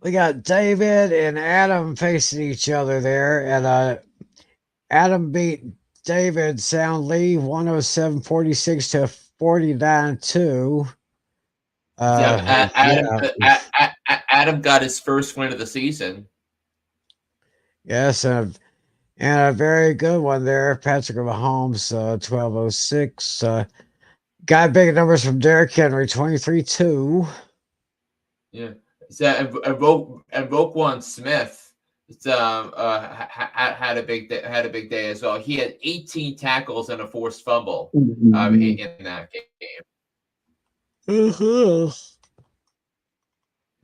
we got David and Adam facing each other there, and Adam beat David soundly 107-46 to 49-2. Adam got his first win of the season. Yes, and a very good one there. Patrick Mahomes, 1206. Got big numbers from Derrick Henry, 23-2. Yeah. And Roquan Smith had a big day as well. He had 18 tackles and a forced fumble in that game.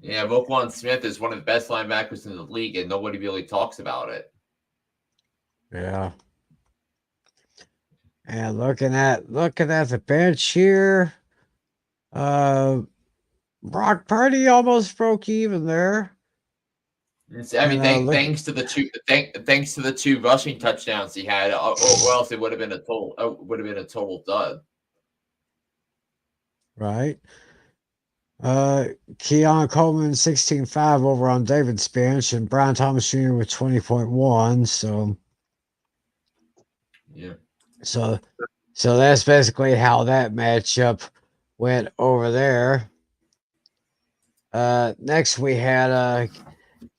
Yeah, Roquan Smith is one of the best linebackers in the league, and nobody really talks about it. Yeah. And looking at the bench here, Brock Purdy almost broke even there. I mean, thanks to the 2 rushing touchdowns he had, or else it would have been a total dud. Right. Keon Coleman 16-5 over on David's bench, and Brian Thomas Jr. with 20.1. So yeah. So that's basically how that matchup went over there. Next we had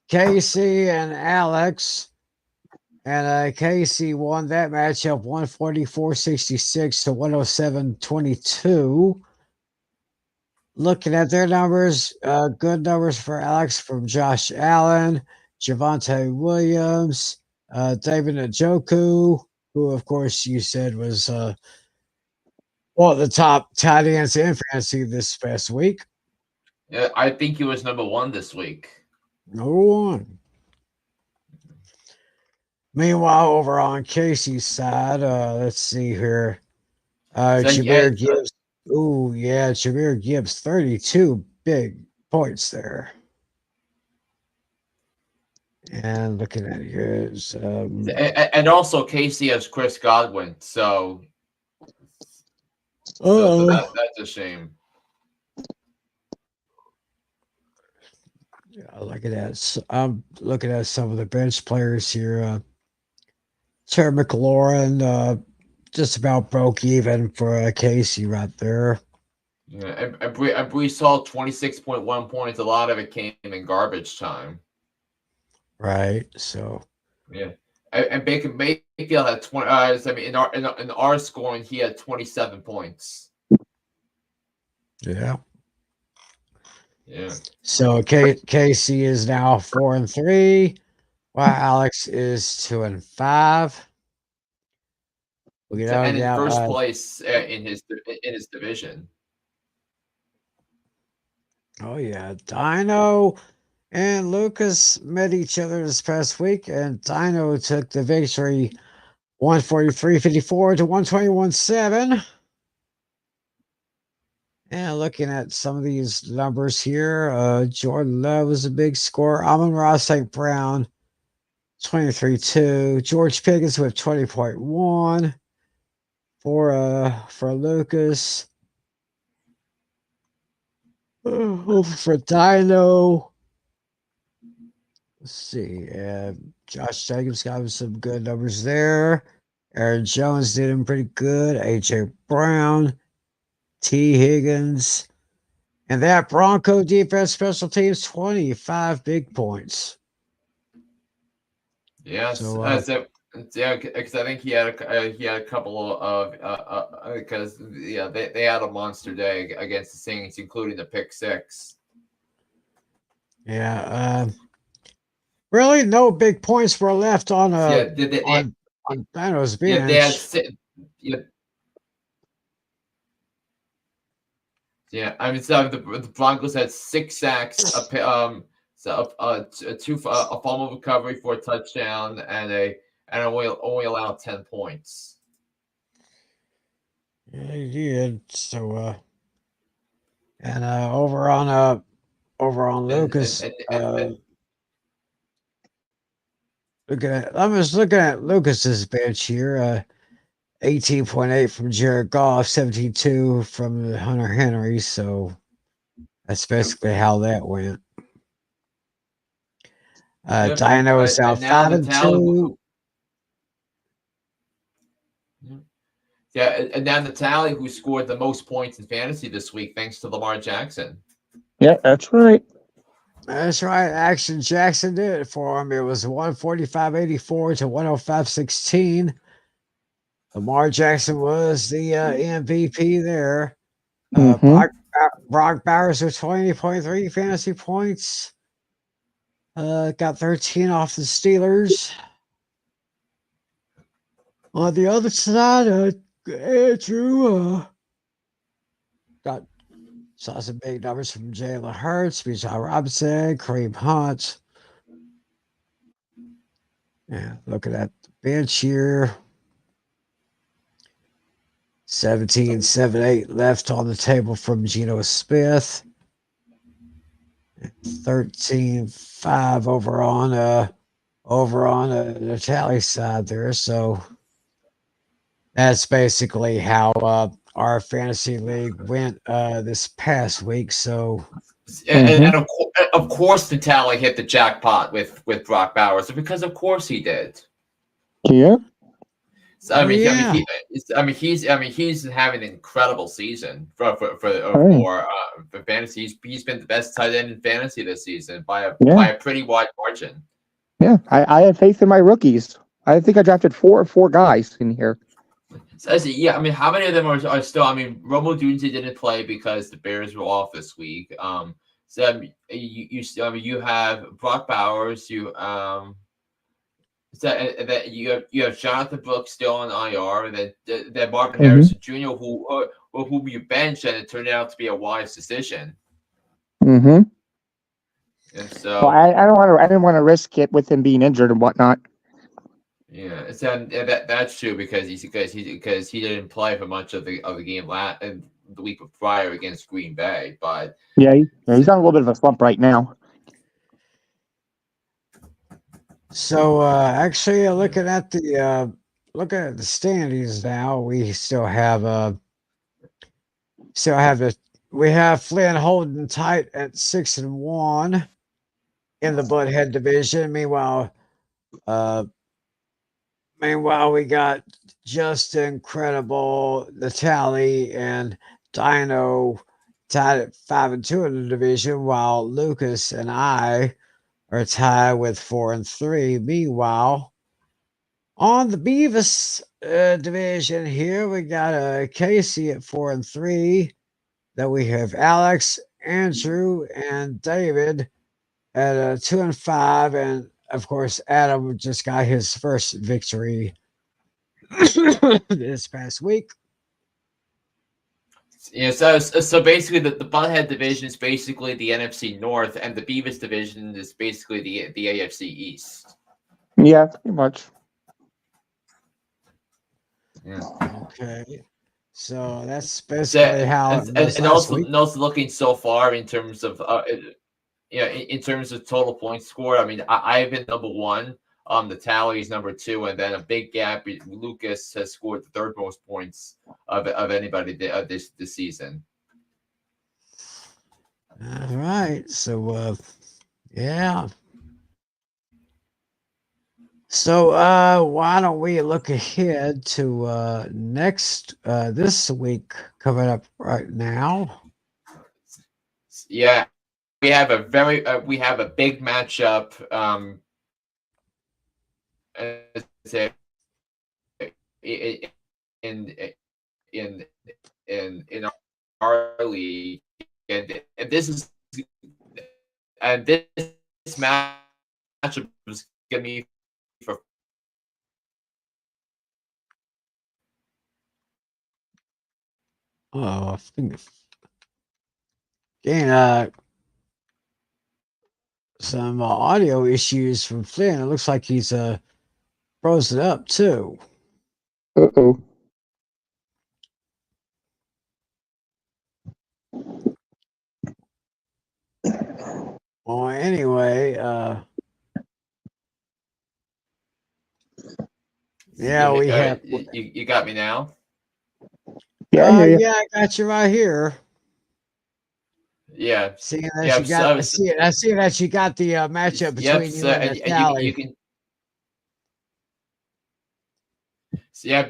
Casey and Alex, and Casey won that matchup 144-66 to 107-22. Looking at their numbers, good numbers for Alex from Josh Allen, Javonte Williams, David Njoku, who, of course, you said was the top tight ends in fantasy this past week. Yeah, I think he was number 1 this week. Number 1. Meanwhile, over on Casey's side, let's see here. Jahmyr Gibbs. Oh, yeah, Jahmyr Gibbs, 32 big points there. And looking at yours. And also, Casey has Chris Godwin, so that's a shame. Yeah, look at that. I'm looking at some of the bench players here. Tim McClelland, just about broke even for Casey right there. Yeah, and Brees Hall 26.1 points. A lot of it came in garbage time. Right. So. Yeah, and Baker Mayfield had 20. In our scoring, he had 27 points. Yeah. Yeah. So Casey is now 4-3, while Alex is 2-5. And in first place in his division. Oh yeah, Dino and Lucas met each other this past week, and Dino took the victory 143-54 to 121-7. And looking at some of these numbers here, Jordan Love was a big scorer. Amon-Ra St. Brown, 23-2. George Pickens with 20.1 for Lucas. Over for Dino. Let's see. Josh Jacobs got some good numbers there. Aaron Jones did him pretty good. A.J. Brown, T. Higgins. And that Bronco defense special teams, 25 big points. Yes. Yeah, because I think he had a couple of because they had a monster day against the Saints, including the pick six. Yeah, really no big points were left on on Thanos' bench. I mean, so the Broncos had 6 sacks, a fumble recovery for a touchdown, and only allowed 10 points. Yeah, he did. So, and over on Lucas, I was looking at Lucas's bench here. 18.8 from Jared Goff, 17.2 from Hunter Henry. So that's basically how that went. Dino is out 5-2. Yeah, and now Natale, who scored the most points in fantasy this week, thanks to Lamar Jackson. Yeah, that's right. That's right. Action Jackson did it for him. It was 145.84 to 105.16. Lamar Jackson was the MVP there. Brock Bowers with 20.3 fantasy points. Got 13 off the Steelers. On the other side, Andrew saw some big numbers from Jalen Hurts, Bijan Robinson, Kareem Hunt. Yeah, looking at the bench here. 17-7-8 left on the table from Geno Smith. 13-5 over on Natale's side there. So that's basically how our fantasy league went this past week. So and of course Natale hit the jackpot with Brock Bowers, because of course he did. Yeah. So, he's having an incredible season for fantasy. He's been the best tight end in fantasy this season by a pretty wide margin. Yeah, I have faith in my rookies. I think I drafted four guys in here. So, how many of them are still? Romo Dunze didn't play because the Bears were off this week. You have Brock Bowers. You have Jonathan Brooks still on IR, and then Marvin Harrison Jr., who you benched, and it turned out to be a wise decision. Mm-hmm. And so, I didn't want to risk it with him being injured and whatnot. Yeah, that's true because he didn't play for much of the game the week prior against Green Bay, but yeah, he's on a little bit of a slump right now. So actually, looking at the standings now, we still have we have Flynn holding tight at 6-1 in the Butthead division. Meanwhile, we got Justin, Credible, Natale, and Dino tied at 5-2 in the division, while Lucas and I are tied with 4-3. Meanwhile, on the Beavis division here, we got Casey at 4-3. Then we have Alex, Andrew, and David at 2-5, and of course Adam just got his first victory this past week. Yeah, so basically the Butthead division is basically the NFC North, and the Beavis division is basically the AFC East. Yeah, pretty much. Yeah. Okay. So that's basically how it was and last also week. and also looking so far in terms of in terms of total points scored. I mean, I've been number one. Natale is number two, and then a big gap. Lucas has scored the third most points of anybody this season. All right. So yeah. So why don't we look ahead to next this week coming up right now? Yeah, we have a big matchup. In in in our league, and this matchup is gonna be for Oh, I think again, some audio issues from Flynn. It looks like he's frozen up too. Uh-oh. Well, anyway, yeah, we have. you got me now. Yeah, I hear you. Yeah, I got you right here. Yeah, Seeing that yeah. you got, I see that you got the matchup Yep. between So, you and and Natale. you can. So, yeah,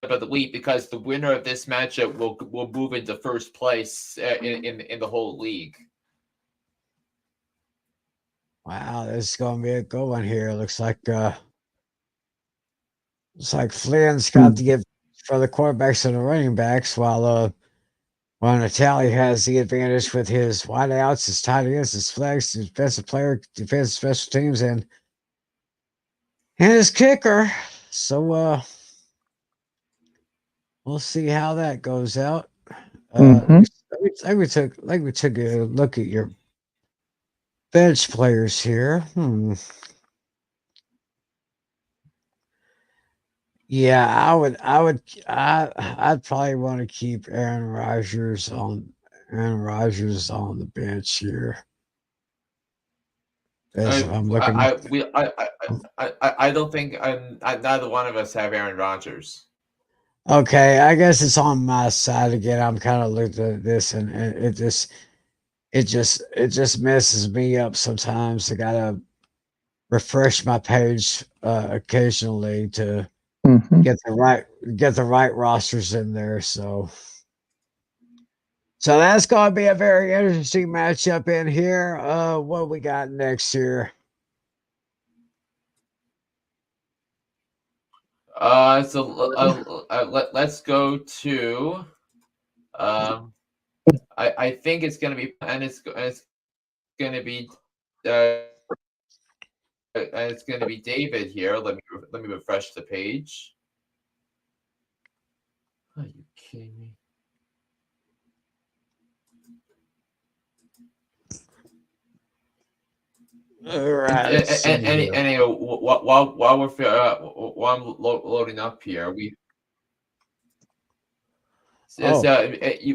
of the week, because the winner of this matchup will move into first place in the whole league. Wow, this is going to be a good one here. Looks like Flynn's got to give for the quarterbacks and the running backs, while Natale has the advantage with his wideouts, his tight ends, his flex, his defensive player, defensive special teams, and his kicker. So we'll see how that goes out. Mm-hmm. Like we took a look at your bench players here. Yeah, I'd probably want to keep Aaron Rodgers on the bench here. As I'm looking at, I don't think neither one of us have Aaron Rodgers. okay, I guess it's on my side again. I'm kind of looking at this, and it just messes me up sometimes. I gotta refresh my page occasionally to Mm-hmm. get the right rosters in there. So that's going to be a very interesting matchup in here. What we got next here? Let's go to. I think it's gonna be, and it's gonna be. It's going to be David here. Let me refresh the page. Are you kidding me? All right. Anyway, while I'm loading up here,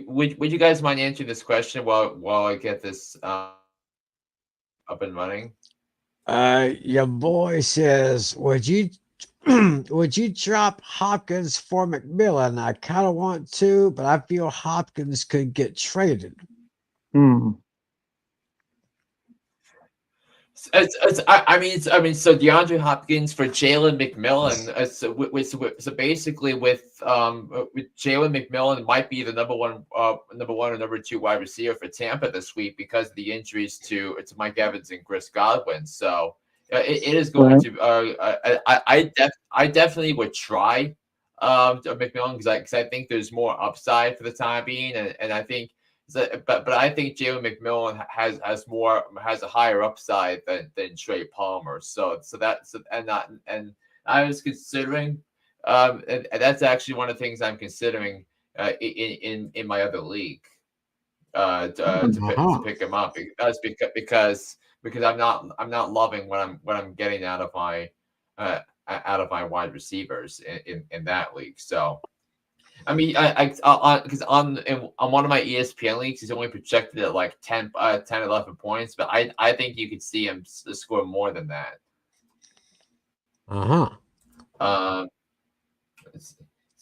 would you guys mind answering this question while I get this up and running? Your boy says, would you drop Hopkins for McMillan? I kind of want to, but I feel Hopkins could get traded. I mean, so DeAndre Hopkins for Jalen McMillan. So basically, with Jalen McMillan might be the number one or number two wide receiver for Tampa this week because of the injuries to Mike Evans and Chris Godwin. So it is going to. I definitely would try McMillan because I think there's more upside for the time being, and I think. But I think Jalen McMillan has a higher upside than Trey Palmer. And I was considering, and that's actually one of the things I'm considering in my other league to pick him up because I'm not loving what I'm getting out of my wide receivers in that league. So. I mean, because on one of my ESPN leagues, he's only projected at like 10, 11 points, but I think you could see him score more than that.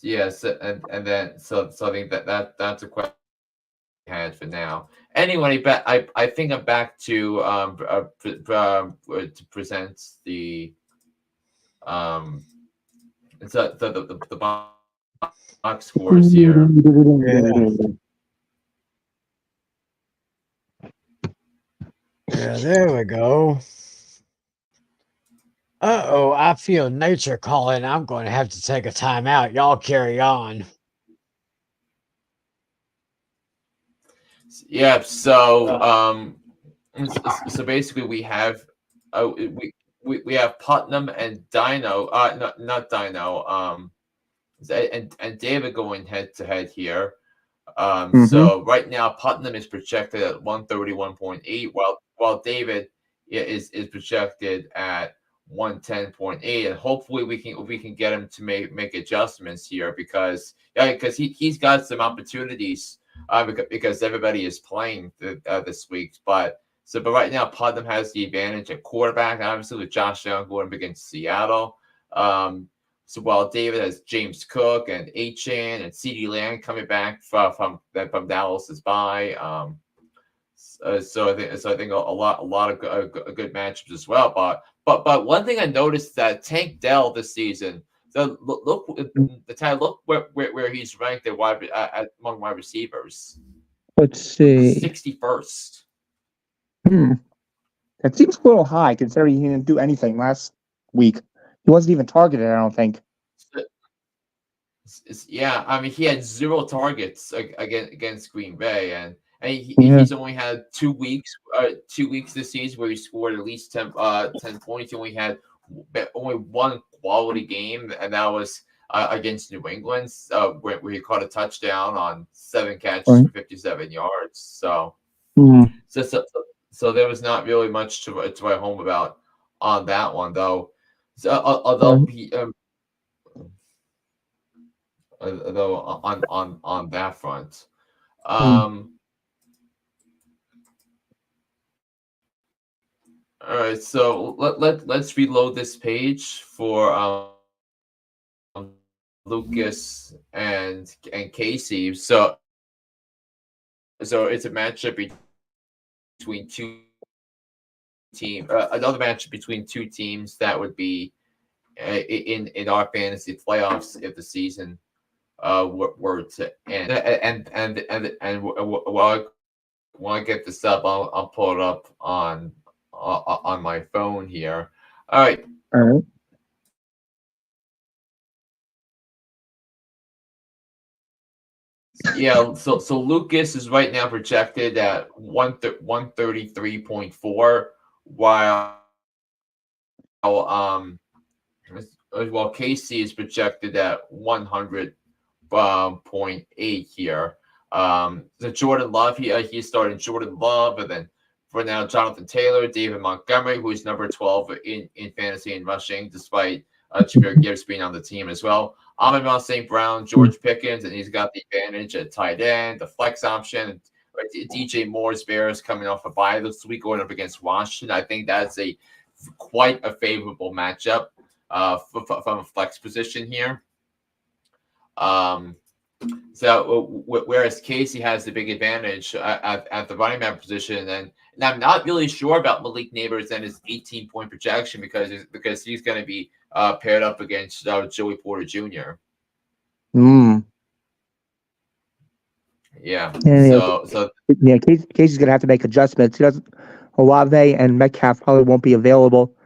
Yes, and then so I think that's a question I had for now. Anyway, but I think I'm back to present the the box scores here. Yeah, there we go. Uh-oh, I feel nature calling. I'm going to have to take a time out. Y'all carry on. Yeah, so basically we have we have Putnam and Dino, not Dino, and David going head to head here. So right now Putnam is projected at 131.8, while David is projected at 110.8, and hopefully we can get him to make adjustments here because he's got some opportunities because everybody is playing this week, but right now Putnam has the advantage at quarterback, obviously with Josh Allen going up against Seattle. So while David has James Cook and Achane and CeeDee Lamb coming back from Dallas's bye, so I think a lot of good matchups as well. But one thing I noticed that Tank Dell this season. So look where he's ranked among wide receivers. Let's see, 61st. That seems a little high considering he didn't do anything last week. He wasn't even targeted, I don't think. Yeah, I mean he had 0 targets against Green Bay, and he's only had 2 weeks this season where he scored at least 10 points. He only had only one quality game, and that was against New England, where he caught a touchdown on 7 catches for 57 yards. So there was not really much to write home about on that one, though. So, although on that front, all right. So let's reload this page for Lucas and Casey. So it's a matchup between two teams. Another matchup between two teams that would be in our fantasy playoffs if the season were to end. And while I get this up, I'll pull it up on my phone here. All right. Yeah, so Lucas is right now projected at 133.4, while Casey is projected at 100.8 here. The Jordan Love, he's starting Jordan Love, and then for now Jonathan Taylor, David Montgomery, who is number 12 in fantasy and rushing, despite Jahmyr Gibbs being on the team as well. Amon St. Brown, George Pickens, and he's got the advantage at tight end, the flex option. DJ Moore's Bears coming off a bye this week, going up against Washington. I think that's quite a favorable matchup from a flex position here. So whereas Casey has the big advantage at the running back position, and I'm not really sure about Malik Neighbors and his 18-point projection because he's going to be paired up against Joey Porter Jr. Yeah. So Casey's going to have to make adjustments. He doesn't. Olave and Metcalf probably won't be available.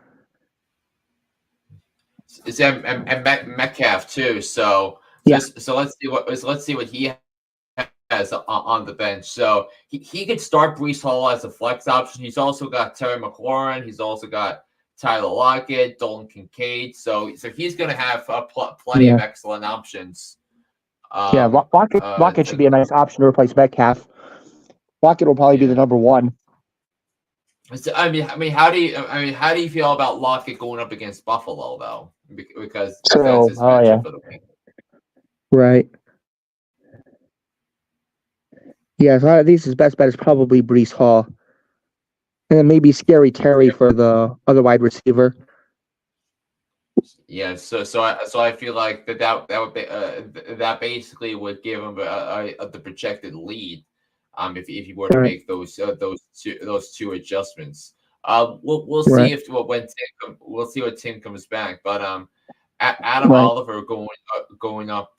And Metcalf too. So let's see what he has on the bench. So he could start Breece Hall as a flex option. He's also got Terry McLaurin. He's also got Tyler Lockett, Dalton Kincaid. So he's going to have plenty of excellent options. Lockett should be a nice option to replace Metcalf. Lockett will probably be the number one. I mean, how do you feel about Lockett going up against Buffalo though? Because that's his matchup for the week. Right. Yeah, so I think his best bet is probably Brees Hall. And then maybe Scary Terry for the other wide receiver. Yeah, so I feel like that would be that basically would give him the projected lead, if you were to Right. make those two adjustments. We'll Right. see we'll see what Tim comes back, but Adam Right. Oliver going up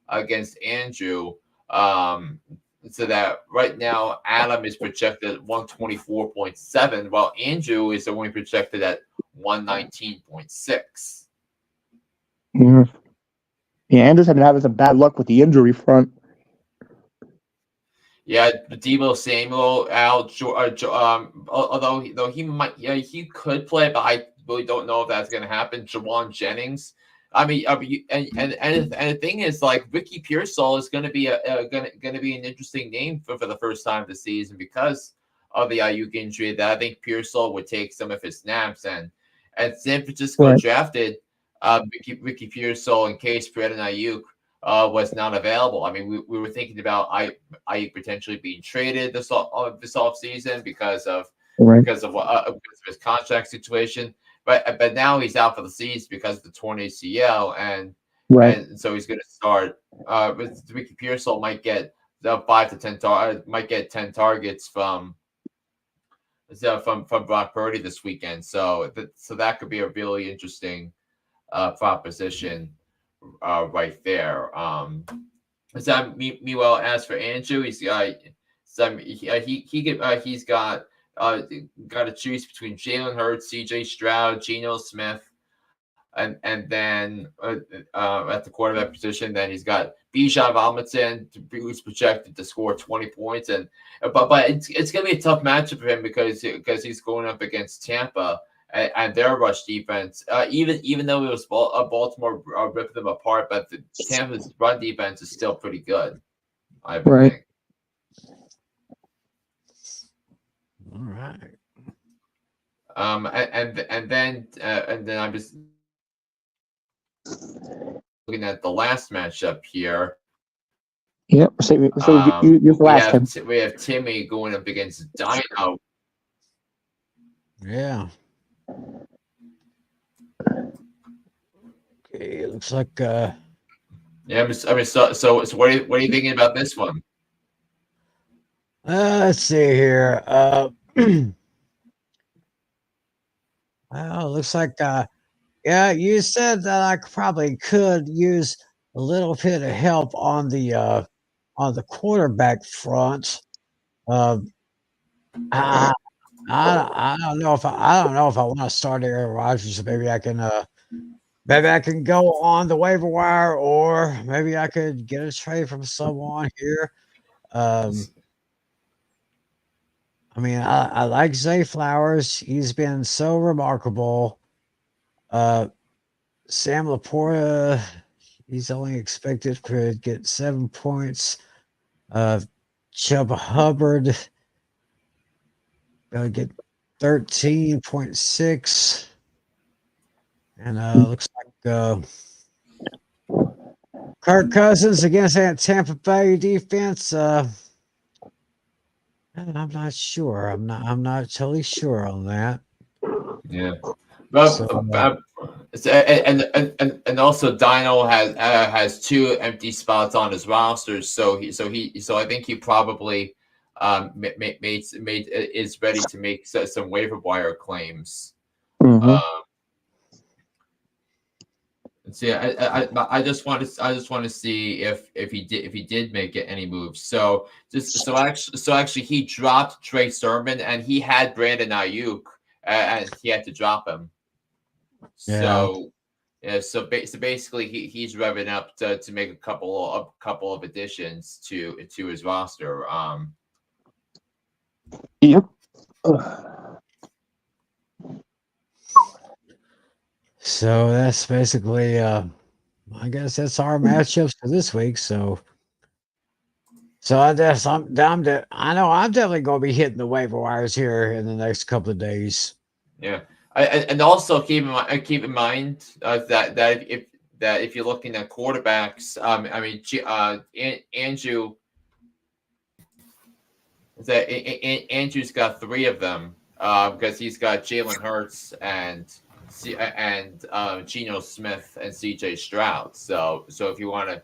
against Andrew, so that right now Adam is projected at 124.7, while Andrew is only projected at 119.6. Yeah. Yeah, Andrews have been having some bad luck with the injury front. Yeah, Deebo Samuel out. Although he might, yeah, he could play, but I really don't know if that's going to happen. Jawan Jennings. And the thing is, like, Ricky Pearsall is going to be going to be an interesting name for the first time this season because of the Aiyuk injury. That I think Pearsall would take some of his snaps, and San Francisco drafted Ricky Pearsall in case Brandon Aiyuk was not available. I mean, we were thinking about Aiyuk potentially being traded this offseason because of his contract situation. But now he's out for the season because of the torn ACL, and so he's going to start. Ricky Pearsall might get 5 to 10 might get 10 targets from Brock Purdy this weekend. So that could be a really interesting proposition right there. Meanwhile, as for Andrew, he's got he's got to choose between Jalen Hurts, C.J. Stroud, Geno Smith, and then at the quarterback position, then he's got Bijan Robinson, who's projected to score 20 points, but it's gonna be a tough matchup for him because he's going up against Tampa and their rush defense. Even though it was Baltimore ripping them apart, but the Tampa's run defense is still pretty good, I would think. All right. And then I'm just looking at the last matchup here. Yep. So you last time. We have Timmy going up against Dino. Yeah. Okay, it looks like yeah. So what are you thinking about this one? Let's see here. Well, it looks like yeah, you said that I probably could use a little bit of help on the quarterback front. I don't know if I want to start Aaron Rodgers. Maybe I can go on the waiver wire, or maybe I could get a trade from someone here. I mean, I like Zay Flowers. He's been so remarkable. Sam Laporta, he's only expected to get 7 points. Chuba Hubbard gonna get 13.6. And looks like Kirk Cousins against that Tampa Bay defense. I'm not sure. I'm not totally sure on that. Yeah. Well, and also Dino has 2 empty spots on his roster, so I think he probably is ready to make some waiver wire claims. See, I just want to see if he did make any moves. So actually he dropped Trey Sermon and he had Brandon Aiyuk and he had to drop him. So yeah, so basically he's revving up to make a couple of additions to his roster. Yep. So that's basically I guess that's our matchups for this week. So I guess I know I'm definitely going to be hitting the waiver wires here in the next couple of days. Yeah, and also keep in mind that if you're looking at quarterbacks, I mean Andrew that Andrew's got 3 of them because he's got Jalen Hurts and Geno Smith and C.J. Stroud. So if you want to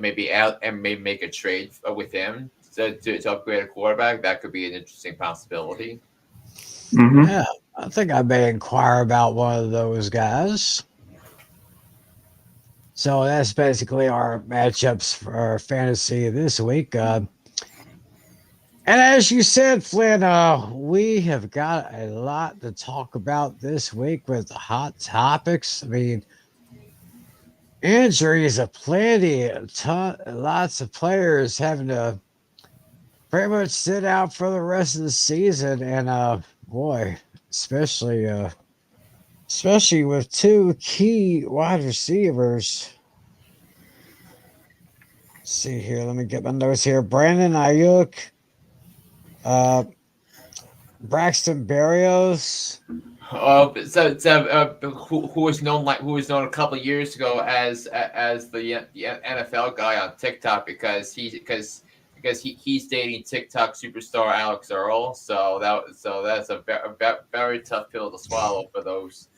maybe make a trade with him to upgrade a quarterback, that could be an interesting possibility. Mm-hmm. Yeah, I think I may inquire about one of those guys. So that's basically our matchups for fantasy this week. And as you said, Flynn, we have got a lot to talk about this week with hot topics. I mean, injuries aplenty, lots of players having to pretty much sit out for the rest of the season, and boy, especially with 2 key wide receivers. Let's see here, let me get my notes here. Brandon Aiyuk, Braxton Berrios. Who was known a couple of years ago as the NFL guy on TikTok because he's dating TikTok superstar Alex Earl. So that's a very tough pill to swallow for those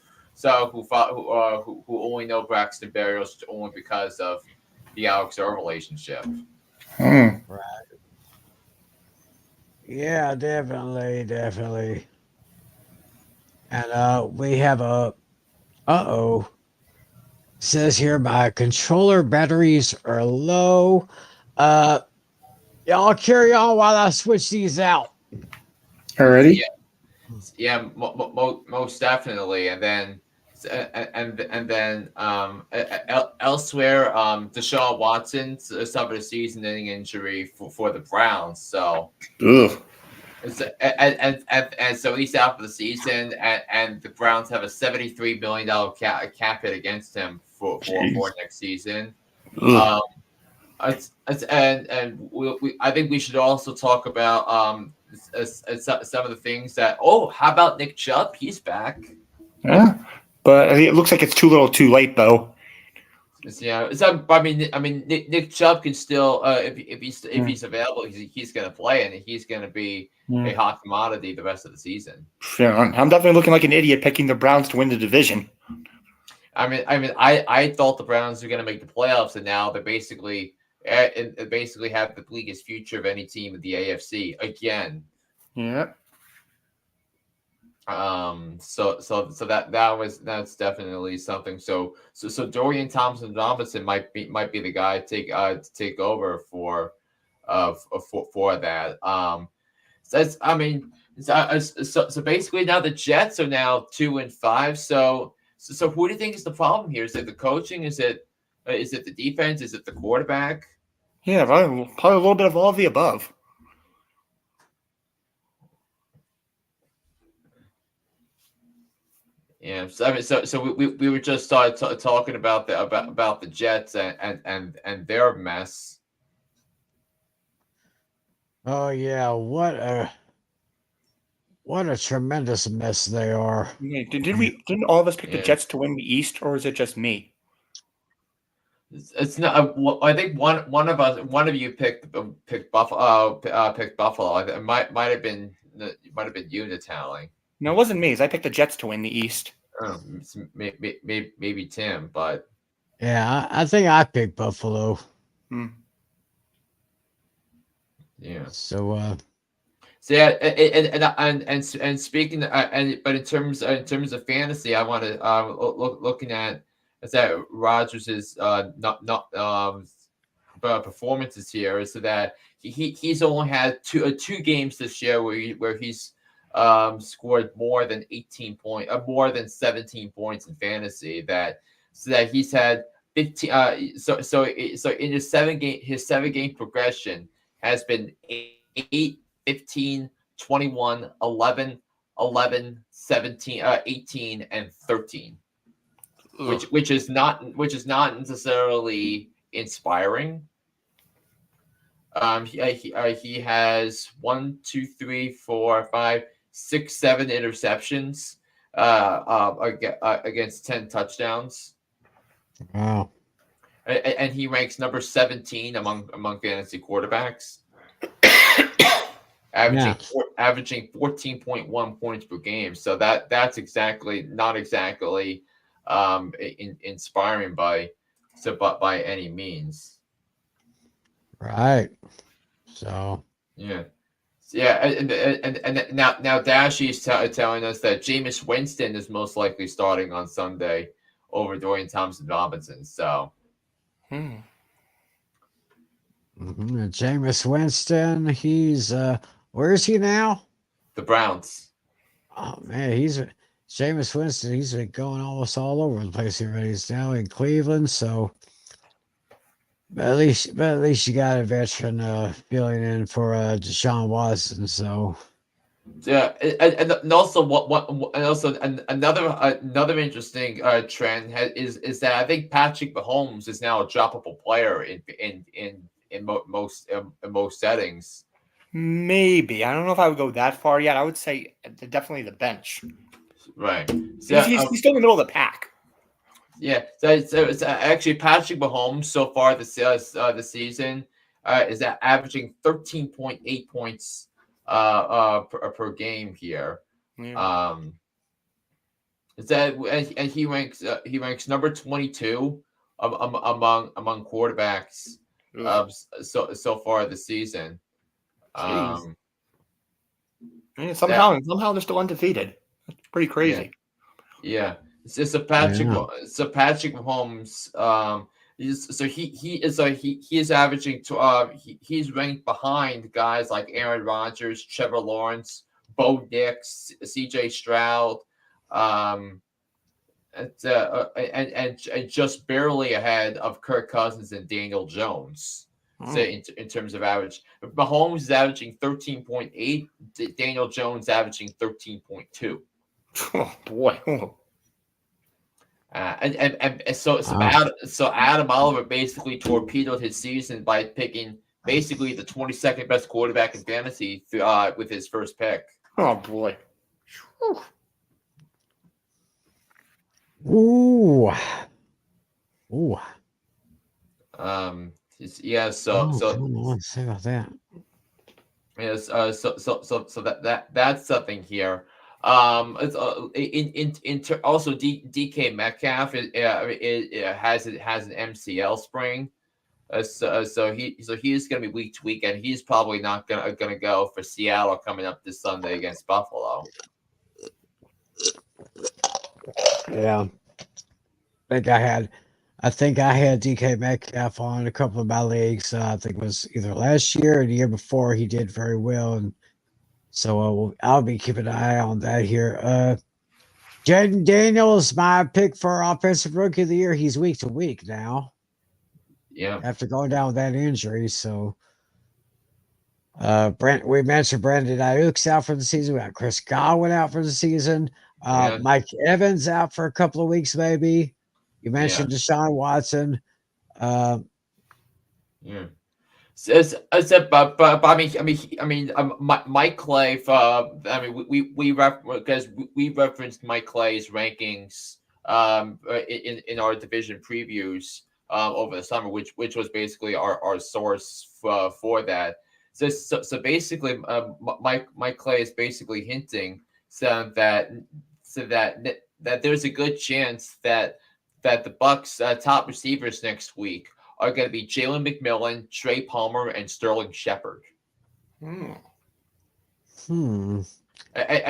who only know Braxton Berrios only because of the Alex Earl relationship. Right. Yeah, definitely. And we have says here my controller batteries are low. Y'all carry on while I switch these out. Already? Yeah, most definitely. And then elsewhere, DeShaun Watson suffered a season-ending injury for the Browns. So, Ugh. and so he's out for the season, and the Browns have a $73 million cap hit against him for next season. I think we should also talk about some of the things that. Oh, how about Nick Chubb? He's back. Yeah, but it looks like it's too little, too late, though. Yeah, I mean, Nick Chubb can still, if he's available, he's going to play, and he's going to be a hot commodity the rest of the season. Yeah, I'm definitely looking like an idiot picking the Browns to win the division. I thought the Browns were going to make the playoffs, and now they basically have the bleakest future of any team in the AFC again. Yeah. So that's definitely something. So Dorian Thompson-Robinson might be the guy to take over for that. So basically now the Jets are now 2-5. So who do you think is the problem here? Is it the coaching? Is it the defense? Is it the quarterback? Yeah, probably a little bit of all of the above. Yeah, so we were just talking about the Jets and their mess. Oh yeah, what a tremendous mess they are. Yeah, didn't all of us pick the Jets to win the East, or is it just me? It's not. I think one of you picked Buffalo. Picked Buffalo. It might have been you, Natale. No, it wasn't me. I picked the Jets to win the East. Maybe Tim, but yeah, I think I picked Buffalo. Yeah. So yeah, and speaking, but in terms of fantasy, I want to looking at is that Rodgers' performances here is so that he's only had two games this year where he's scored more than 17 points in fantasy. So that he's had 15. So in his 7-game progression has been 8, 15, 21, 11, 11, 17, 18, and 13. Which is not necessarily inspiring. He has 1, 2, 3, 4, 5, 6, 7 interceptions against 10 touchdowns. wow. And he ranks number 17 among fantasy quarterbacks. averaging 14.1 points per game. So that's not exactly inspiring by any means. Right. So yeah. And now Dashy is telling us that Jameis Winston is most likely starting on Sunday over Dorian Thompson-Robinson. So, Jameis Winston, he's where is he now? The Browns. Oh man, Jameis Winston. He's been going almost all over the place already. He's now in Cleveland, so. But at least you got a veteran filling in for DeShaun Watson. So yeah, and also another interesting trend is that I think Patrick Mahomes is now a droppable player in most settings. Maybe. I don't know if I would go that far yet. I would say definitely the bench. Right. So he's still in the middle of the pack. Yeah, so it's actually Patrick Mahomes so far the season is averaging 13.8 points per game here. Yeah. And he ranks number 22 among quarterbacks so far this season. And somehow they're still undefeated. That's pretty crazy. Yeah. So Patrick Mahomes, he is averaging he's ranked behind guys like Aaron Rodgers, Trevor Lawrence, Bo Nix, C.J. Stroud, and just barely ahead of Kirk Cousins and Daniel Jones. So in terms of average, Mahomes is averaging 13.8, Daniel Jones averaging 13.2. Oh boy. So Adam Oliver basically torpedoed his season by picking basically the 22nd best quarterback in fantasy with his first pick. Oh boy. Ooh. Yeah. So let's say about that. Yes. So that's something here. It's also DK Metcalf has an MCL sprain, so he's going to be week to week, and he's probably not going to go for Seattle coming up this Sunday against Buffalo. Yeah, I think I had DK Metcalf on a couple of my leagues. I think it was either last year or the year before. He did very well, and so I'll be keeping an eye on that here. Jaden Daniels, my pick for Offensive Rookie of the Year. He's week to week now. Yeah. After going down with that injury. So we mentioned Brandon Aiyuk's out for the season. We got Chris Godwin out for the season. Mike Evans out for a couple of weeks, maybe. You mentioned DeShaun Watson. Yeah. Mike Clay. We referenced Mike Clay's rankings in our division previews over the summer, which was basically our source for that. So basically, Mike Clay is basically hinting that there's a good chance that the Bucs top receivers next week are going to be Jalen McMillan, Trey Palmer, and Sterling Shepard. And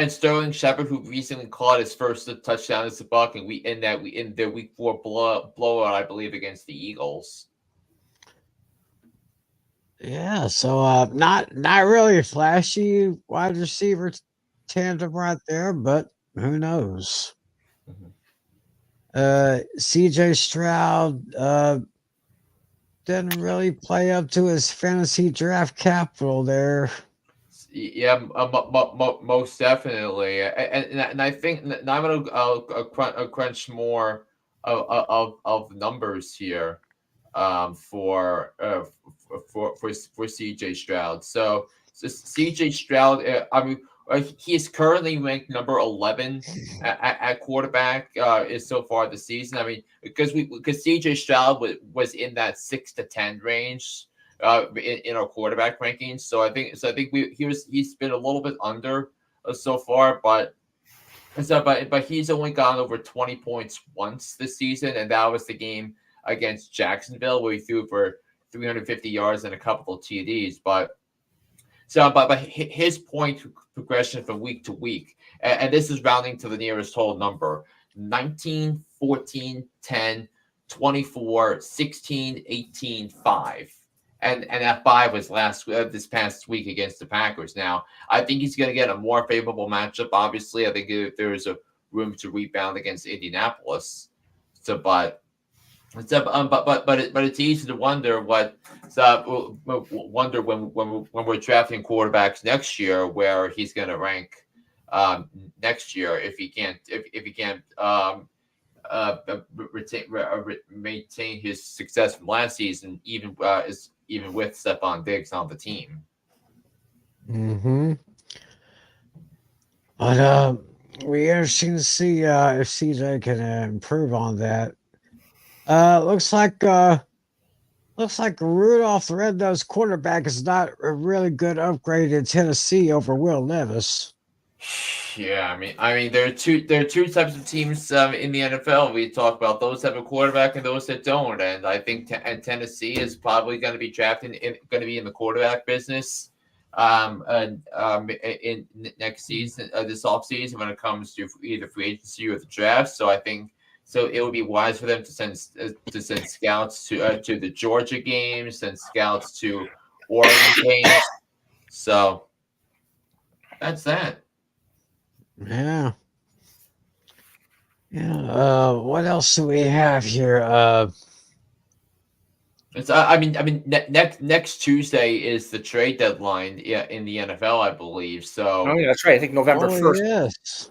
Sterling Shepard, who recently caught his first touchdown as a Buc, and in their Week 4 blowout, I believe, against the Eagles. Yeah, so not really a flashy wide receiver tandem right there, but who knows? CJ Stroud didn't really play up to his fantasy draft capital there. Yeah, most definitely, and I think now I'm gonna crunch more of numbers here for CJ Stroud. So CJ Stroud, he is currently ranked number 11 at quarterback is so far this season. I mean, because CJ Stroud was in that 6 to 10 range in our quarterback rankings. So I think he's been a little bit under so far, but he's only gone over 20 points once this season, and that was the game against Jacksonville where he threw for 350 yards and a couple of TDs. But his point progression from week to week, and this is rounding to the nearest whole number: 19, 14, 10, 24, 16, 18, 5. And that 5 was this past week against the Packers. Now, I think he's going to get a more favorable matchup. Obviously, I think there's a room to rebound against Indianapolis. But it's easy to wonder when we're drafting quarterbacks next year where he's going to rank next year if he can't maintain his success from last season, even with Stephon Diggs on the team. Mm-hmm. But we interesting to see if CJ can improve on that. Looks like Rudolph, the Red-Nosed quarterback, is not a really good upgrade in Tennessee over Will Levis. Yeah, I mean, there are two types of teams in the NFL. We talk about those that have a quarterback and those that don't, and I think Tennessee is probably going to be in the quarterback business in next season, this offseason when it comes to either free agency or the draft. So I think it would be wise for them to send scouts to the Georgia games, send scouts to Oregon games. So that's that. Yeah. What else do we have here? Next Tuesday is the trade deadline. Yeah, in the NFL, I believe. So. Oh yeah, that's right. I think November 1st. Yes.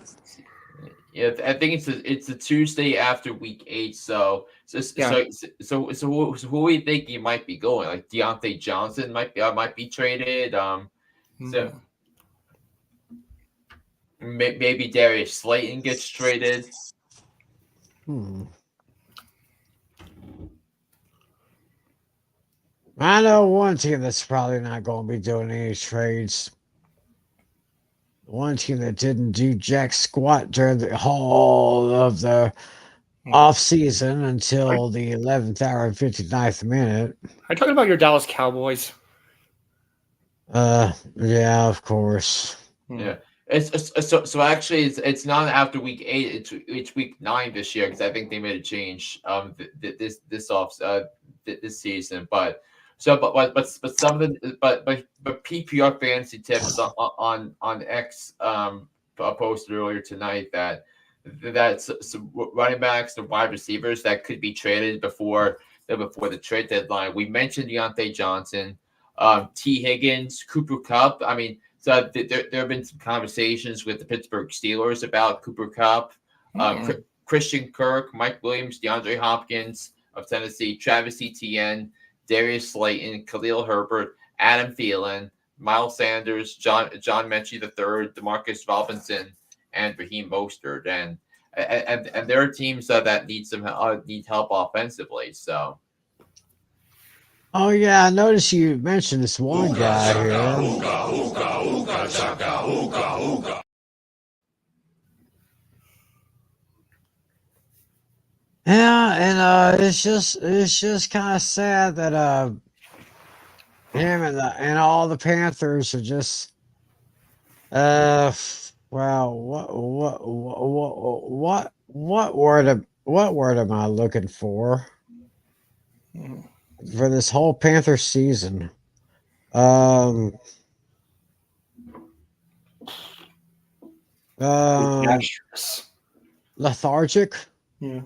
Yeah, I think it's a Tuesday after week 8. So who are we thinking might be going? Like Deontay Johnson might be traded. So. Maybe Darius Slayton gets traded. I know one team that's probably not going to be doing any trades. One team that didn't do jack squat during the whole of the off season until the 11th hour and 59th minute. Are you talking about your Dallas Cowboys? Yeah, of course. Yeah. So actually it's not after week 8, it's week 9 this year because I think they made a change this season. But some of the PPR fantasy tips on X posted earlier tonight that some running backs, the wide receivers that could be traded before the trade deadline. We mentioned Deontay Johnson, T. Higgins, Cooper Kupp. I mean. So there have been some conversations with the Pittsburgh Steelers about Cooper Kupp, Christian Kirk, Mike Williams, DeAndre Hopkins of Tennessee, Travis Etienne, Darius Slayton, Khalil Herbert, Adam Thielen, Miles Sanders, John Mechie III, Demarcus Robinson, and Raheem Mostert. And there are teams that need help offensively. So. Oh yeah, I noticed you mentioned this one guy here. Yeah, and it's just kind of sad that him and all the Panthers are just well, what word am I looking for this whole Panther season? Lethargic. Yeah.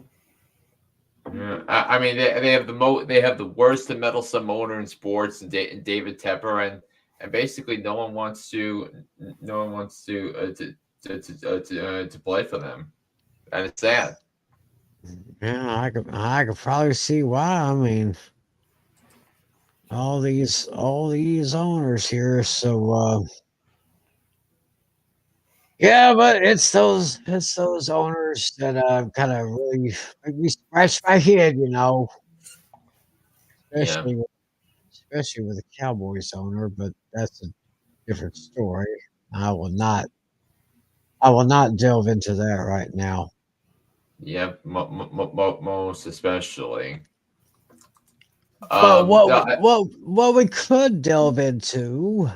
Yeah, I mean they have the worst and meddlesome owner in sports, and David Tepper, and basically no one wants to play for them, and it's sad. Yeah, I could probably see why. I mean, all these owners here, so yeah, but it's those owners that kind of really make me scratch my head, especially especially with a Cowboys owner, but that's a different story. I will not. I will not delve into that right now. Yep, most especially. But what No, we, what we could delve into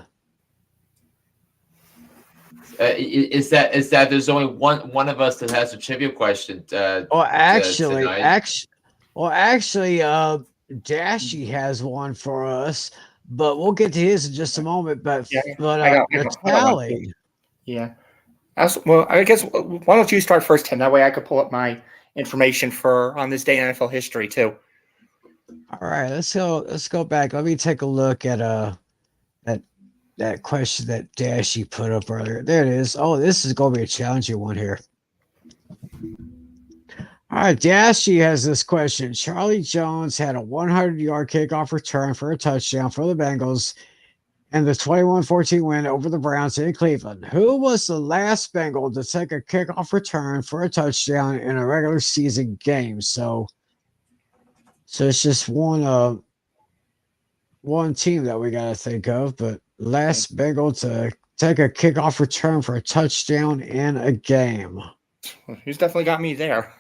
is that there's only one of us that has a trivia question or actually tonight. actually Dashy has one for us, but we'll get to his in just a moment. But Yeah, but I the got one too. tally. Yeah. Well, I guess why don't you start first, Tim? That way I could pull up my information for on this day in NFL history too. All right, let's go back. Let me take a look at that question that Dashy put up earlier. There it is. Oh, this is gonna be a challenging one here. All right, Dashy has this question. Charlie Jones had a 100-yard kickoff return for a touchdown for the Bengals in the 21-14 win over the Browns in Cleveland. Who was the last Bengal to take a kickoff return for a touchdown in a regular season game? So it's just one team that we got to think of, but last Bengal to take a kickoff return for a touchdown in a game. He's definitely got me there.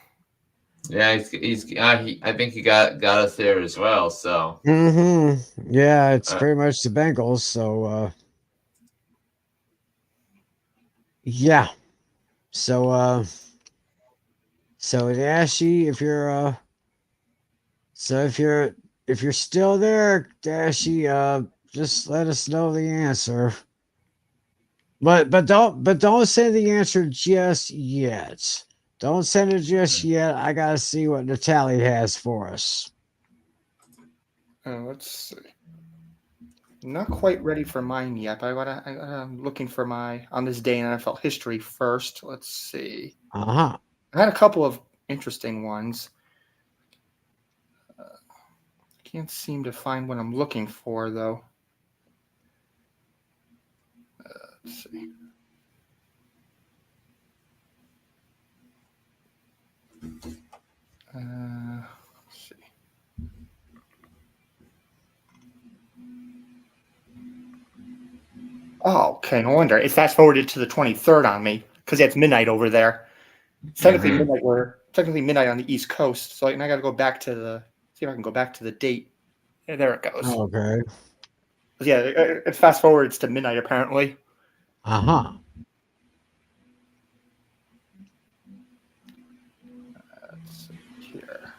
Yeah, I think he got us there as well. So Yeah, it's pretty much the Bengals. So yeah. So Dashy, if you're still there, Dashy, just let us know the answer. But don't say the answer just yet. Don't send it just yet. I gotta see what Natale has for us. Let's see. Not quite ready for mine yet, but I'm looking for my on this day in NFL history first. Let's see. I had a couple of interesting ones. Can't seem to find what I'm looking for though. Let's see. Let's see. Oh, okay. No wonder. It fast forwarded to the 23rd on me because it's midnight over there. It's technically midnight. We're technically midnight on the East Coast. So I got to go back to see if I can go back to the date. Yeah, there it goes. Okay. Yeah, it fast forwards to midnight apparently. Let's see here.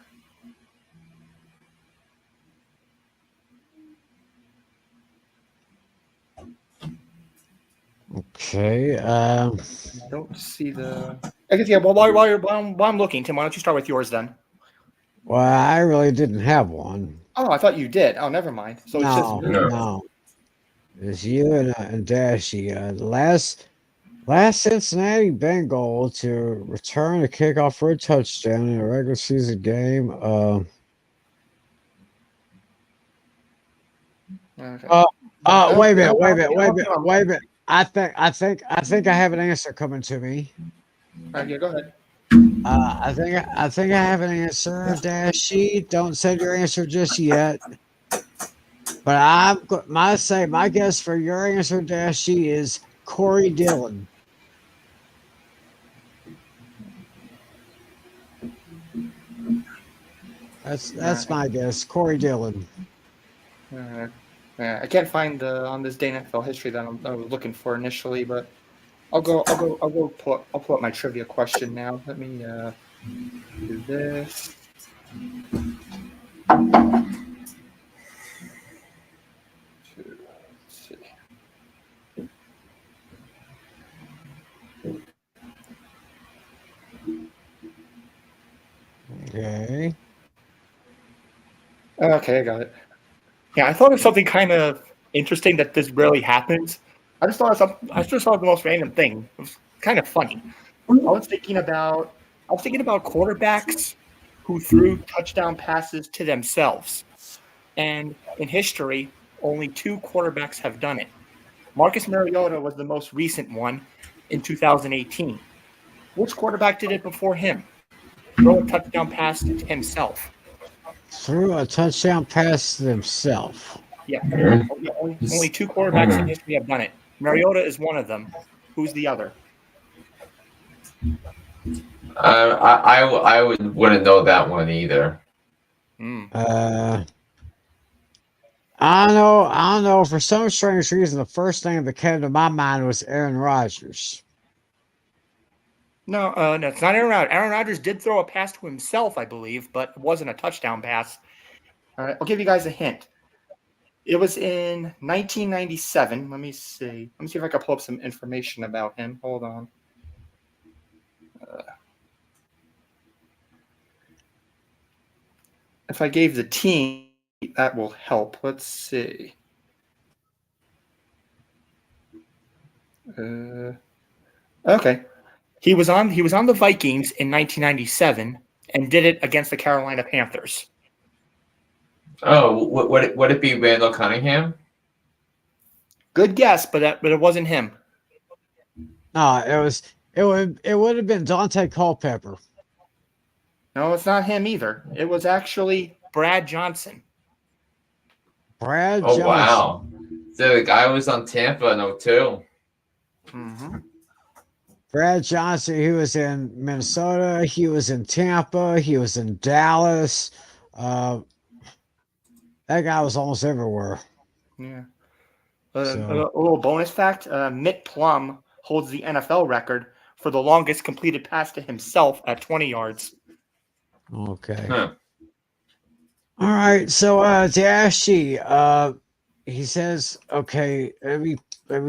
Okay. I don't see the. I guess Well, while I'm looking, Tim, why don't you start with yours then? Well, I really didn't have one. Oh, I thought you did. Oh, never mind. So it's just no. It's you and Dashy. The last Cincinnati Bengal to return a kickoff for a touchdown in a regular season game. Okay. Wait a minute. I think I have an answer coming to me. All right, yeah, go ahead. I think I have an answer, Dashy. Don't send your answer just yet. But my guess for your answer, Dashy, is Corey Dillon. That's my guess, Corey Dillon. I can't find on this day in NFL history that I was looking for initially, but I'll pull up my trivia question now. Let me do this. Okay. Okay, I got it. Yeah, I thought of something kind of interesting that this rarely happens. I just thought of the most random thing. It was kind of funny. I was thinking about quarterbacks who threw touchdown passes to themselves. And in history, only 2 quarterbacks have done it. Marcus Mariota was the most recent one in 2018. Which quarterback did it before him? Throw a touchdown pass to himself. Threw a touchdown pass to himself. Yeah. Only two quarterbacks in history have done it. Mariota is one of them. Who's the other? I wouldn't know that one either. I don't know. For some strange reason, the first thing that came to my mind was Aaron Rodgers. No, it's not Aaron Rodgers. Aaron Rodgers did throw a pass to himself, I believe, but it wasn't a touchdown pass. All right, I'll give you guys a hint. It was in 1997. Let me see if I can pull up some information about him. Hold on. If I gave the team, that will help. Let's see. Okay. He was on the Vikings in 1997 and did it against the Carolina Panthers. Oh, would it be Randall Cunningham? Good guess, but it wasn't him. No, it would have been Dante Culpepper. No, it's not him either. It was actually Brad Johnson. Brad Oh, Johnson. wow. So the guy was on Tampa in 2002. Mm-hmm. Brad Johnson, he was in Minnesota, he was in Tampa, he was in Dallas. That guy was almost everywhere. Yeah. A little bonus fact, Mitt Plum holds the NFL record for the longest completed pass to himself at 20 yards. Okay. Huh. All right. So Dashy, he says, okay, let me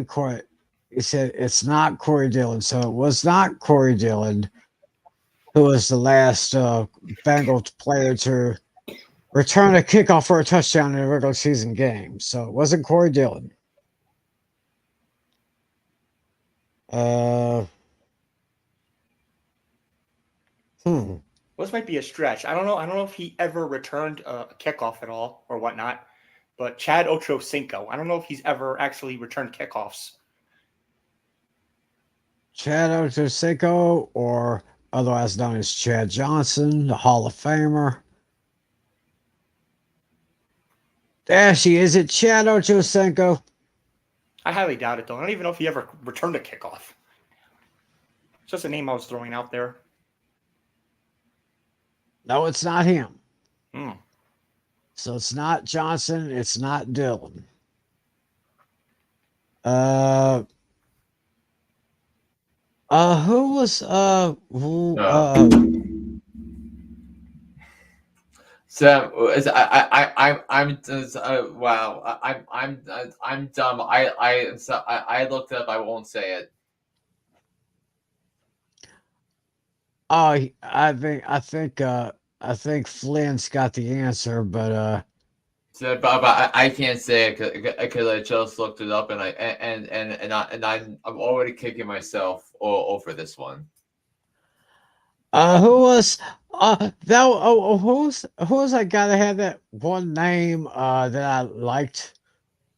quote. He said it's not Corey Dillon. So it was not Corey Dillon who was the last Bengals player to return a kickoff for a touchdown in a regular season game. So it wasn't Corey Dillon. This might be a stretch. I don't know if he ever returned a kickoff at all or whatnot, but Chad Ochocinco. I don't know if he's ever actually returned kickoffs. Chad Ochocinco, or otherwise known as Chad Johnson, the Hall of Famer. Dashy, is it Chad Ochocinco? I highly doubt it, though. I don't even know if he ever returned a kickoff. It's just a name I was throwing out there. No, it's not him. Hmm. So it's not Johnson. It's not Dillon. Who was So wow, I'm dumb. I looked it up. I won't say it. I think Flynn's got the answer, but but I can't say it because I just looked it up and I'm already kicking myself over this one. Who was that guy that had that one name that I liked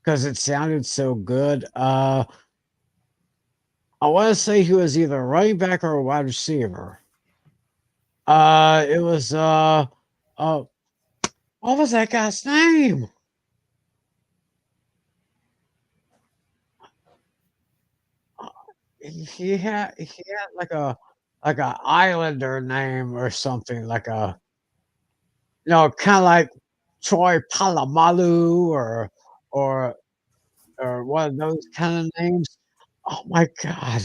because it sounded so good? I want to say he was either a running back or a wide receiver. It was what was that guy's name? He had like a islander name or something, like a kind of like Troy Polamalu or one of those kind of names. Oh my God,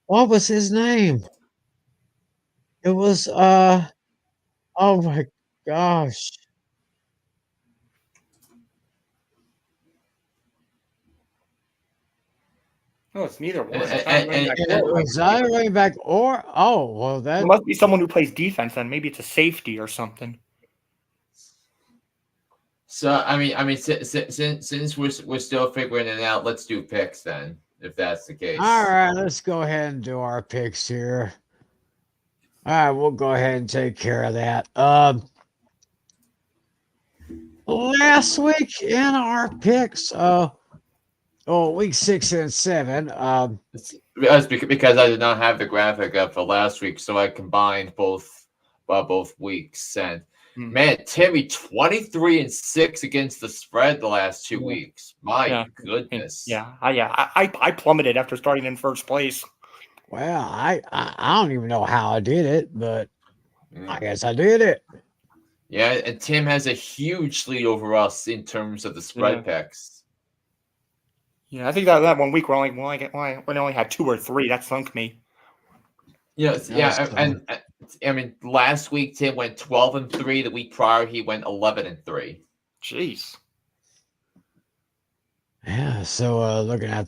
what was his name? It was oh my gosh. No, it's neither one. It's not a running back or that it must be someone who plays defense. Then maybe it's a safety or something. So I mean, since we're still figuring it out, let's do picks then, if that's the case. All right, let's go ahead and do our picks here. All right, we'll go ahead and take care of that. Last week in our picks, week 6 and 7. Because I did not have the graphic up for last week, so I combined both weeks, and Man, Timmy, 23-6 against the spread the last 2 weeks. My goodness. I plummeted after starting in first place. Well, I don't even know how I did it, but I guess I did it. Yeah, and Tim has a huge lead over us in terms of the spread picks. Yeah, I think that 1 week we only had 2 or 3. That sunk me. Yes, and I mean, last week Tim went 12-3. The week prior he went 11-3. Jeez. Yeah. So looking at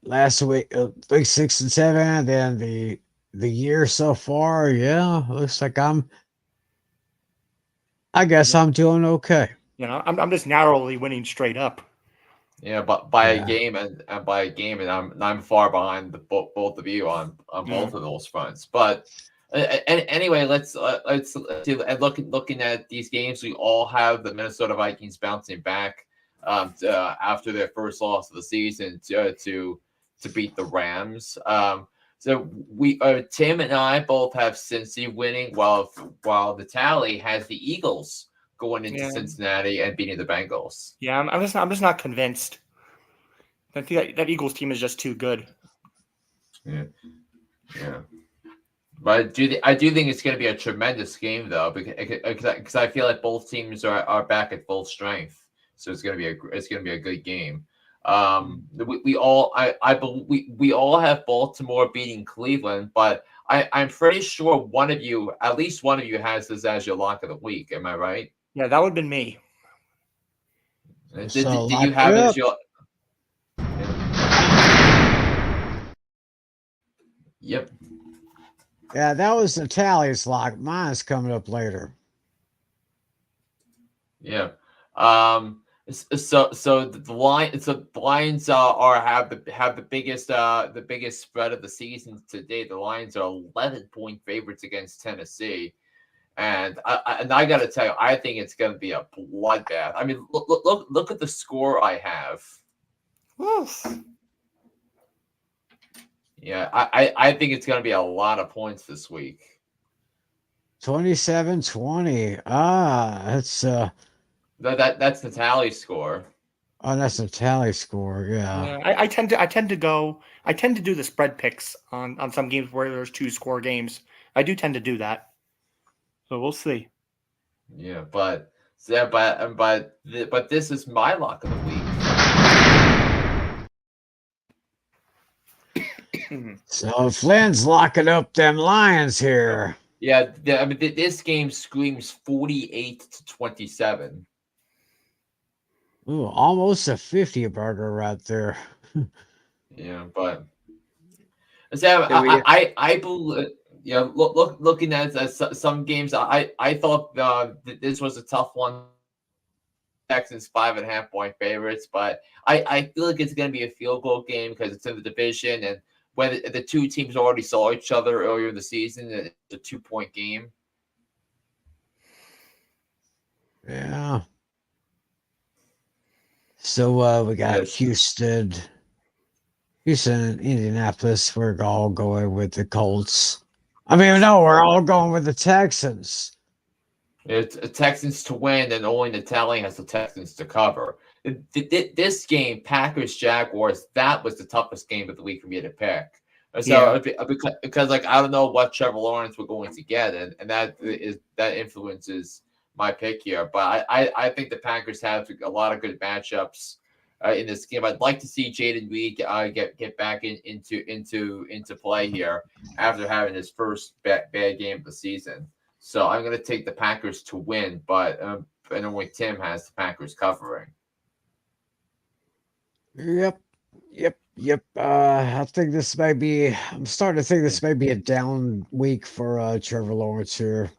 last week, week 6 and 7, then the year so far, looks like I guess I'm doing okay. I'm just narrowly winning straight up. Yeah, but by a game and I'm far behind both of you on both of those fronts. But anyway, let's do. And looking at these games, we all have the Minnesota Vikings bouncing back after their first loss of the season to beat the Rams. So we Tim and I both have Cincy winning, while Natale has the Eagles going into Cincinnati and beating the Bengals. Yeah, I'm just not convinced. I think that Eagles team is just too good. Yeah. But I do think it's going to be a tremendous game, though, because I feel like both teams are back at full strength, so it's going to be a good game. We all have Baltimore beating Cleveland, but I'm pretty sure at least one of you has this as your lock of the week. Am I right? Yeah, that would have been me. Did you have it as your? Yep. Yeah, that was Natale's lock. Mine's coming up later. Yeah. So the Lions have the biggest spread of the season today. The Lions are 11-point favorites against Tennessee. And I got to tell you, I think it's going to be a bloodbath. I mean, look at the score I have. Oof. Yeah, I think it's going to be a lot of points this week. 27-20. That's Natale's score. Oh, that's Natale's score. Yeah. I tend to do the spread picks on some games where there's 2-score games. I do tend to do that. So we'll see. Yeah, but this is my lock of the week. So Flynn's locking up them Lions here. Yeah, I mean, this game screams 48-27. Ooh, almost a 50 burger right there. Yeah, but I believe. Yeah, looking at some games, I thought this was a tough one. Texans 5.5-point favorites, but I feel like it's going to be a field goal game because it's in the division, and when the two teams already saw each other earlier in the season, it's a 2-point game. Yeah. So we got Houston and Indianapolis. We're all going with the Colts. I mean, no, we're all going with the Texans. It's Texans to win, and only Natale has the Texans to cover. This game, Packers-Jaguars, that was the toughest game of the week for me to pick. So because I don't know what Trevor Lawrence we're going to get, and that influences my pick here. But I think the Packers have a lot of good matchups in this game. I'd like to see Jaden Reed get back into play here after having his first bad game of the season. So I'm going to take the Packers to win, but I know when Tim has the Packers covering. Yep. I think this may be. I'm starting to think this may be a down week for Trevor Lawrence here.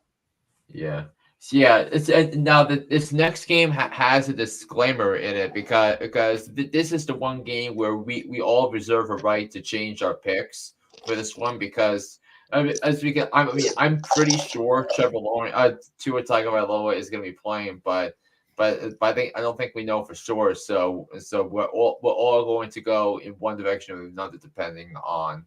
Yeah. It's now that this next game has a disclaimer in it because this is the one game where we all reserve a right to change our picks for this one because I'm pretty sure Trevor Lawrence, Tua Tagovailoa is going to be playing, but I don't think we know for sure. So we're all going to go in one direction or another depending on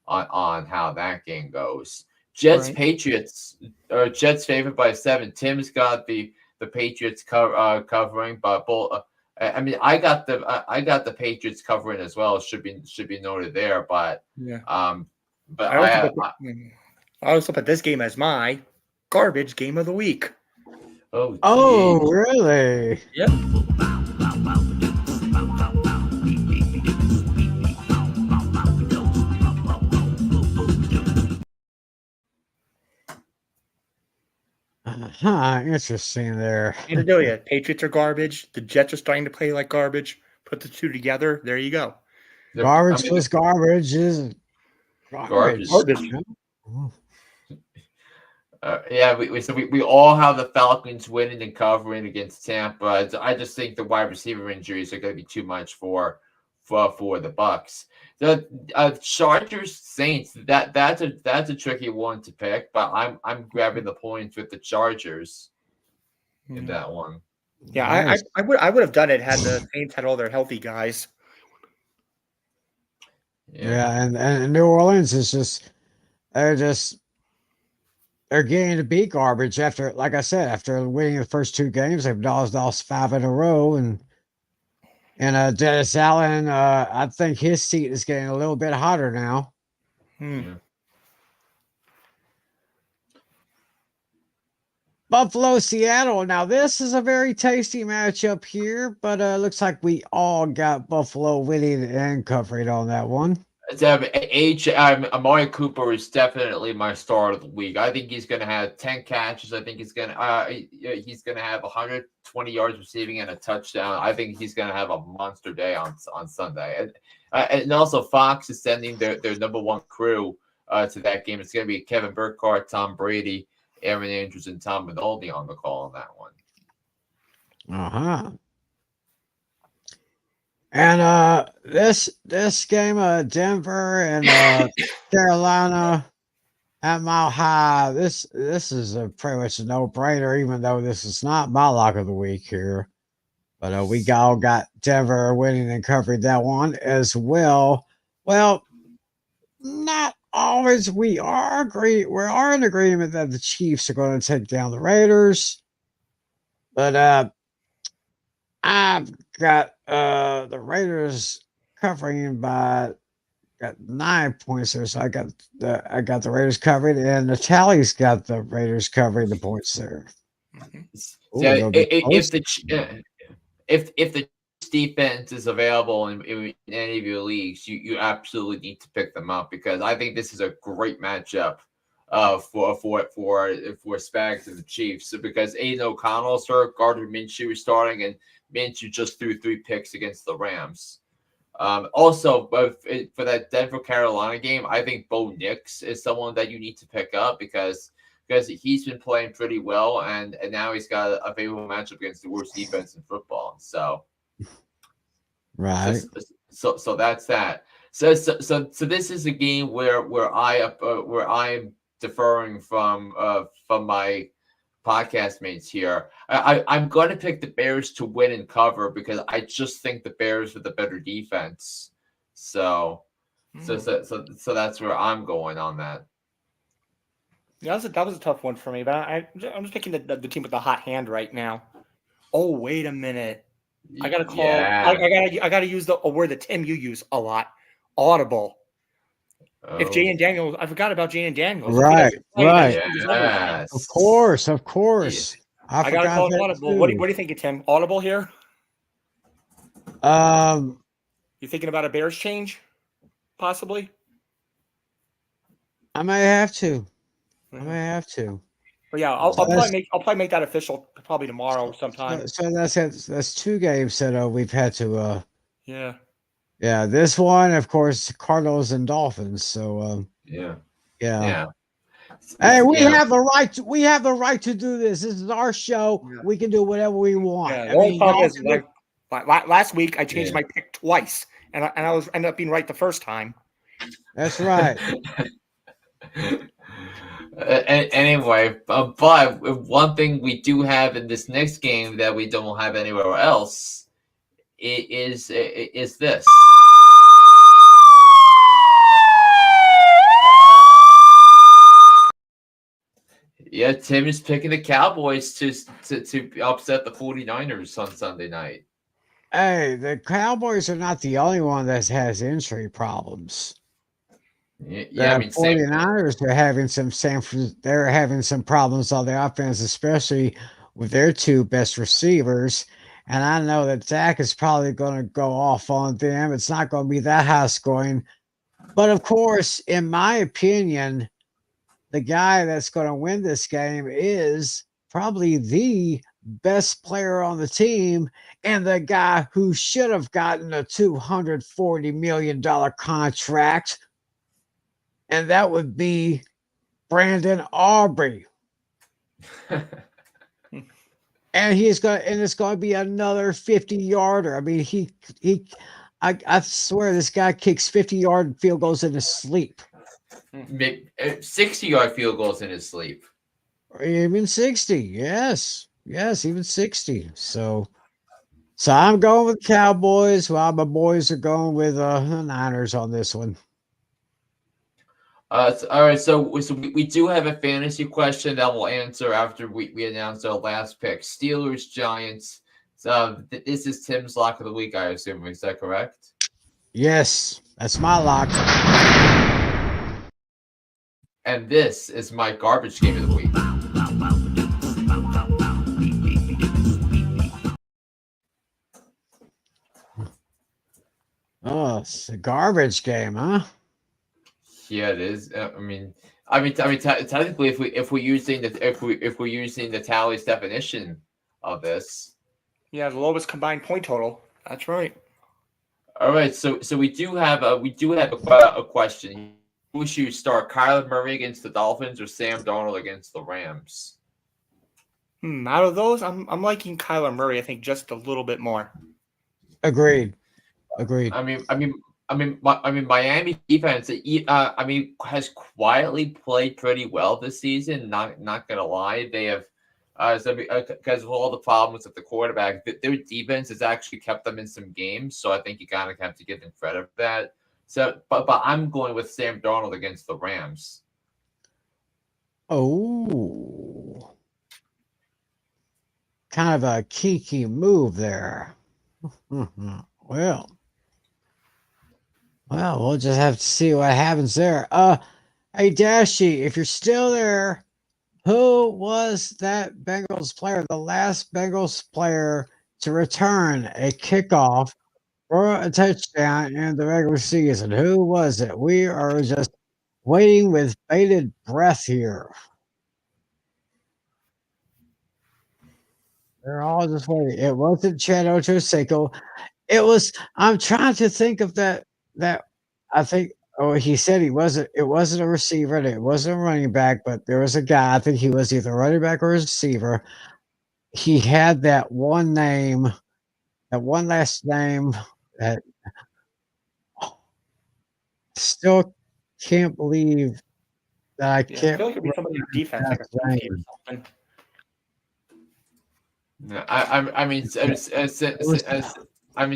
how that game goes. Jets Right. Patriots or Jets favored by 7. Tim's got the Patriots covering, but both. I mean, I got the Patriots covering as well. Should be noted there, but Yeah. but I also put this game as my garbage game of the week. oh Oh, geez. really? Yep. Interesting there. How to do you? Patriots are garbage. The Jets are starting to play like garbage. Put the two together. There you go. Garbage plus garbage is garbage. Garbage. you know? Yeah, we all have the Falcons winning and covering against Tampa. I just think the wide receiver injuries are going to be too much for the Bucs. The Chargers Saints that's a tricky one to pick, but I'm grabbing the points with the Chargers in that one. Yeah, Nice. I would have done it had the Saints had all their healthy guys. Yeah, and New Orleans is they're getting to beat garbage after, like I said, after winning the first 2 games, they've lost 5 in a row, and Dennis Allen, I think his seat is getting a little bit hotter now. Yeah. Buffalo, Seattle. Now this is a very tasty matchup here, but looks like we all got Buffalo winning and covering on that one. Amari Cooper is definitely my star of the week. I think he's going to have 10 catches. I think he's going to have 120 yards receiving and a touchdown. I think he's going to have a monster day on Sunday. And also Fox is sending their number 1 crew to that game. It's going to be Kevin Burkhardt, Tom Brady, Aaron Andrews, and Tom Manoldi on the call on that one. And this game, Denver and Carolina at Mile High. This is pretty much a no-brainer, even though this is not my lock of the week here. But we all got Denver winning and covering that one as well. Well, not always. We are in agreement that the Chiefs are going to take down the Raiders. But I've got the Raiders covering by got 9 points there, so I got the Raiders covered, and Natale's got the Raiders covering the points there. Ooh, Yeah, if the defense is available in any of your leagues, you absolutely need to pick them up, because I think this is a great matchup for Spags and the Chiefs. So because Aiden O'Connell's hurt, Gardner Minshew is starting, and Minshew just threw 3 picks against the Rams. Also, for that Denver Carolina game, I think Bo Nix is someone that you need to pick up because he's been playing pretty well, and now he's got a favorable matchup against the worst defense in football. So, right. So that's that. So this is a game where I'm deferring from my podcast mates here. I'm going to pick the Bears to win and cover because I just think the Bears are the better defense. So that's where I'm going on that. Yeah, that was a tough one for me, but I'm just picking the team with the hot hand right now. Oh, wait a minute. I got to call. Yeah. I got to use a word that Tim you use a lot. Audible. Oh. If Jay and Daniels, I forgot about Jay and Daniels. Right. Yes. Of course. Yeah. I got to call it Audible. What do you think, Tim? Audible here? You thinking about a Bears change, possibly? I may have to. Well, yeah, I'll probably make that official probably tomorrow sometime. So that's 2 games that we've had to. Yeah. Yeah, this one, of course, Cardinals and Dolphins. So yeah. Hey, we have the right. We have the right to do this. This is our show. Yeah. We can do whatever we want. Yeah, the only problem is last week I changed my pick twice, and I ended up being right the first time. That's right. Anyway, but one thing we do have in this next game that we don't have anywhere else is this. Yeah, Tim is picking the Cowboys to upset the 49ers on Sunday night. Hey, the Cowboys are not the only one that has injury problems. Yeah, I The mean, 49ers are having they're having some problems on the offense, especially with their two best receivers. And I know that Dak is probably going to go off on them. It's not going to be that high scoring. But of course, in my opinion, the guy that's going to win this game is probably the best player on the team and the guy who should have gotten a $240 million contract. And that would be Brandon Aubrey. And it's going to be another 50-yarder. I mean, I swear this guy kicks 50-yard field goals in his sleep. 60-yard field goals in his sleep. Or even 60. Yes, even 60. So I'm going with Cowboys while my boys are going with the Niners on this one. All right, so we do have a fantasy question that we'll answer after we announce our last pick. Steelers, Giants. So this is Tim's lock of the week, I assume. Is that correct? Yes, that's my lock. And this is my garbage game of the week. Oh, it's a garbage game, huh? Yeah, it is. Technically, if we're using the tally's definition of this, Yeah, the lowest combined point total. That's right. All right, so we do have a question. Who should you start, Kyler Murray against the Dolphins or Sam Darnold against the Rams? Out of those, I'm liking Kyler Murray. I think just a little bit more. Agreed. Miami defense. Has quietly played pretty well this season. Not gonna lie, they have. Because of all the problems with the quarterback, their defense has actually kept them in some games. So I think you kind of have to give them credit for that. So, but I'm going with Sam Darnold against the Rams. Oh, kind of a key move there. Well, we'll just have to see what happens there. Hey Dashy, if you're still there, who was that Bengals player, the last Bengals player to return a kickoff for a touchdown in the regular season? Who was it? We are just waiting with bated breath here. They're all just waiting. It wasn't Chad Ochocinco. It was. I'm trying to think of that. I think. Oh, he said he wasn't. It wasn't a receiver. And it wasn't a running back. But there was a guy. I think he was either running back or a receiver. He had that one name, that one last name. That still can't believe that I can't. I feel like it'd be somebody in defense, like a safety or something. No,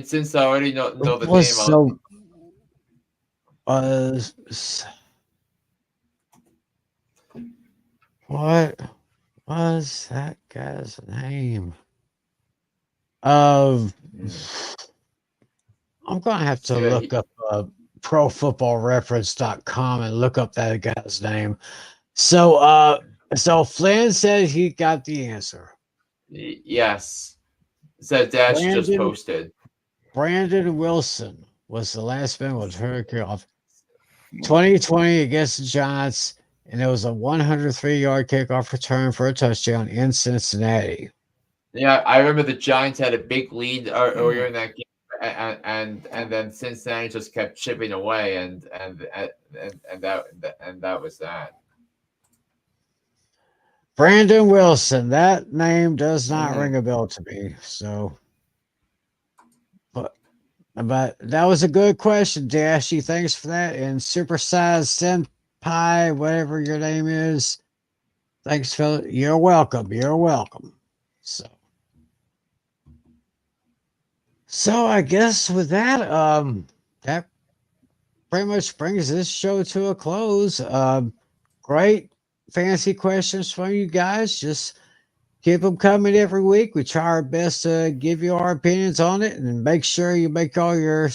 since I already know the name. So, what was that guy's name? I'm gonna have to look up profootballreference.com and look up that guy's name. So Flynn said he got the answer. Yes. So Dash just posted. Brandon Wilson was the last Bengal to turn kickoff. 2020 against the Giants, and it was a 103-yard kickoff return for a touchdown in Cincinnati. Yeah, I remember the Giants had a big lead earlier in that game, and then Cincinnati just kept chipping away, and that was that. Brandon Wilson, that name does not ring a bell to me. So, but that was a good question, Dashy. Thanks for that. And Supersized Senpai, whatever your name is, thanks, Phil. You're welcome. You're welcome. So I guess with that, that pretty much brings this show to a close. Great fantasy questions from you guys. Just keep them coming every week. We try our best to give you our opinions on it, and make sure you make all your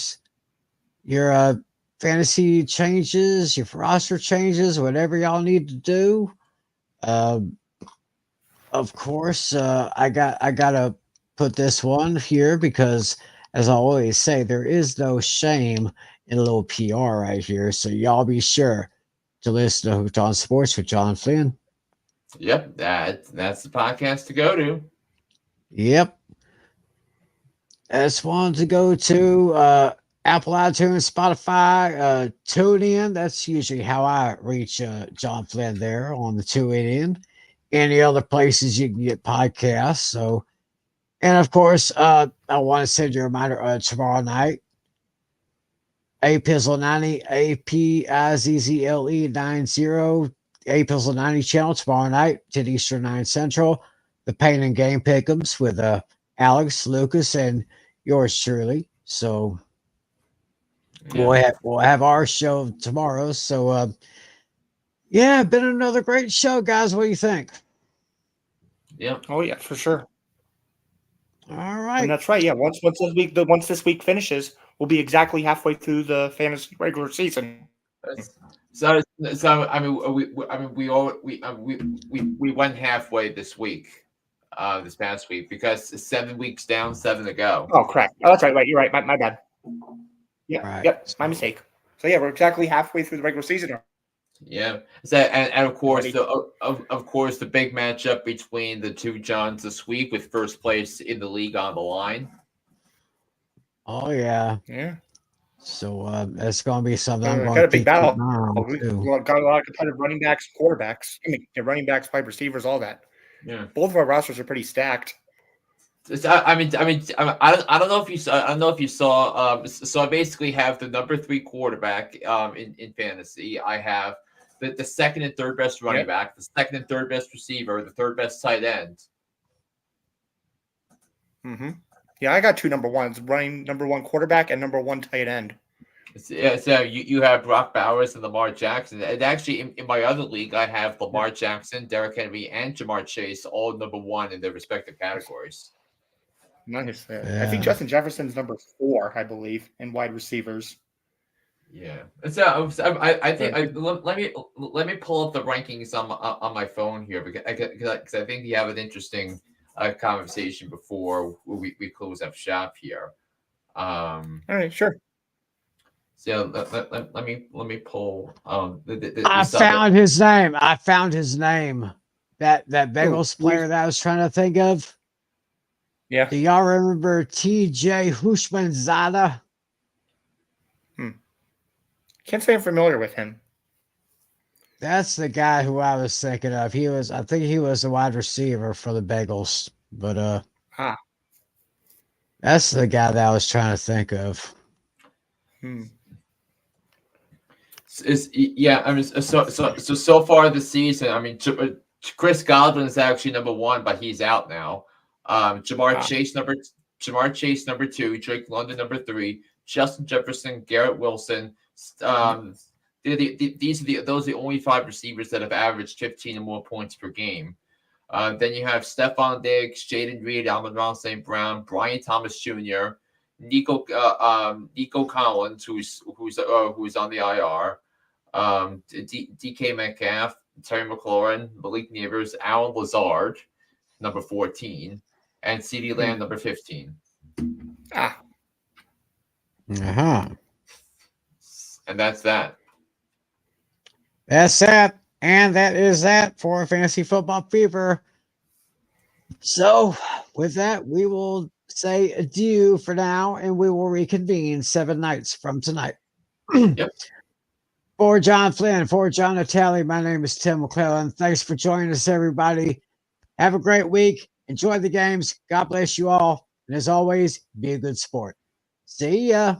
fantasy changes, your roster changes, whatever y'all need to do. Of course, I gotta put this one here because, as I always say, there is no shame in a little PR right here. So y'all be sure to listen to Hooked on Sports with John Flynn. Yep, that's the podcast to go to. Yep. That's one to go to Apple iTunes, Spotify, tune in. That's usually how I reach John Flynn there on the tune in. Any other places you can get podcasts. So, and of course, I want to send you a reminder tomorrow night, APizzle 90, APIZZLE 90, APizzle 90 channel tomorrow night, 10 Eastern, 9 Central. The Pain and Game Pick'ems with Alex, Lucas, and yours truly. So we'll have our show tomorrow. So yeah, been another great show, guys. What do you think? Yep. Oh yeah, for sure. All right. And that's right. Yeah. Once this week finishes, we'll be exactly halfway through the fantasy regular season. So I mean we went halfway this week, this past week, because 7 weeks down, 7 to go. Oh crap! Oh, that's right. Right, you're right. My bad. Yeah. Right. Yep. My mistake. So yeah, we're exactly halfway through the regular season. Yeah. So and of course the big matchup between the two Johns this week, with first place in the league on the line. Oh yeah. Yeah. So it's going to be something. I'm got going a big battle. We got a lot of competitive running backs, quarterbacks. I mean, running backs, wide receivers, all that. Yeah. Both of our rosters are pretty stacked. I don't know if you saw. I don't know if you saw. So I basically have the number 3 quarterback in fantasy. I have the second and third best running back, the second and third best receiver, the third best tight end. Mm-hmm. Yeah, I got 2 number ones, running number 1 quarterback and number 1 tight end. Yeah, so you have Brock Bowers and Lamar Jackson. And actually, in my other league, I have Lamar Jackson, Derrick Henry, and Ja'Marr Chase, all number 1 in their respective categories. Nice. I think Justin Jefferson's number 4, I believe, in wide receivers. Yeah. So I think let me pull up the rankings on my phone here, because I think you have an interesting conversation before we close up shop here. All right, sure. So let me pull. I found his name. That Bengals player that I was trying to think of. Yeah. Do y'all remember T.J. Hushmanzada? Can't say I'm familiar with him. That's the guy who I was thinking of. I think he was a wide receiver for the Bengals, but that's the guy that I was trying to think of. Yeah, I mean, so far this season, I mean, Chris Godwin is actually number 1, but he's out now. Ja'Marr Chase number 2, Drake London number 3, Justin Jefferson, Garrett Wilson. Those are the only 5 receivers that have averaged 15 or more points per game. Then you have Stephon Diggs, Jaden Reed, Amon-Ra St. Brown, Brian Thomas Jr., Nico Collins, who's on the IR, DK Metcalf, Terry McLaurin, Malik Neighbors, Alan Lazard, number 14, and CeeDee Lamb, number 15. And that's that. That's that. And that is that for Fantasy Football Fever. So, with that, we will say adieu for now, and we will reconvene 7 nights from tonight. Yep. For John Flynn, for John Natale, my name is Tim McClelland. Thanks for joining us, everybody. Have a great week. Enjoy the games. God bless you all. And as always, be a good sport. See ya.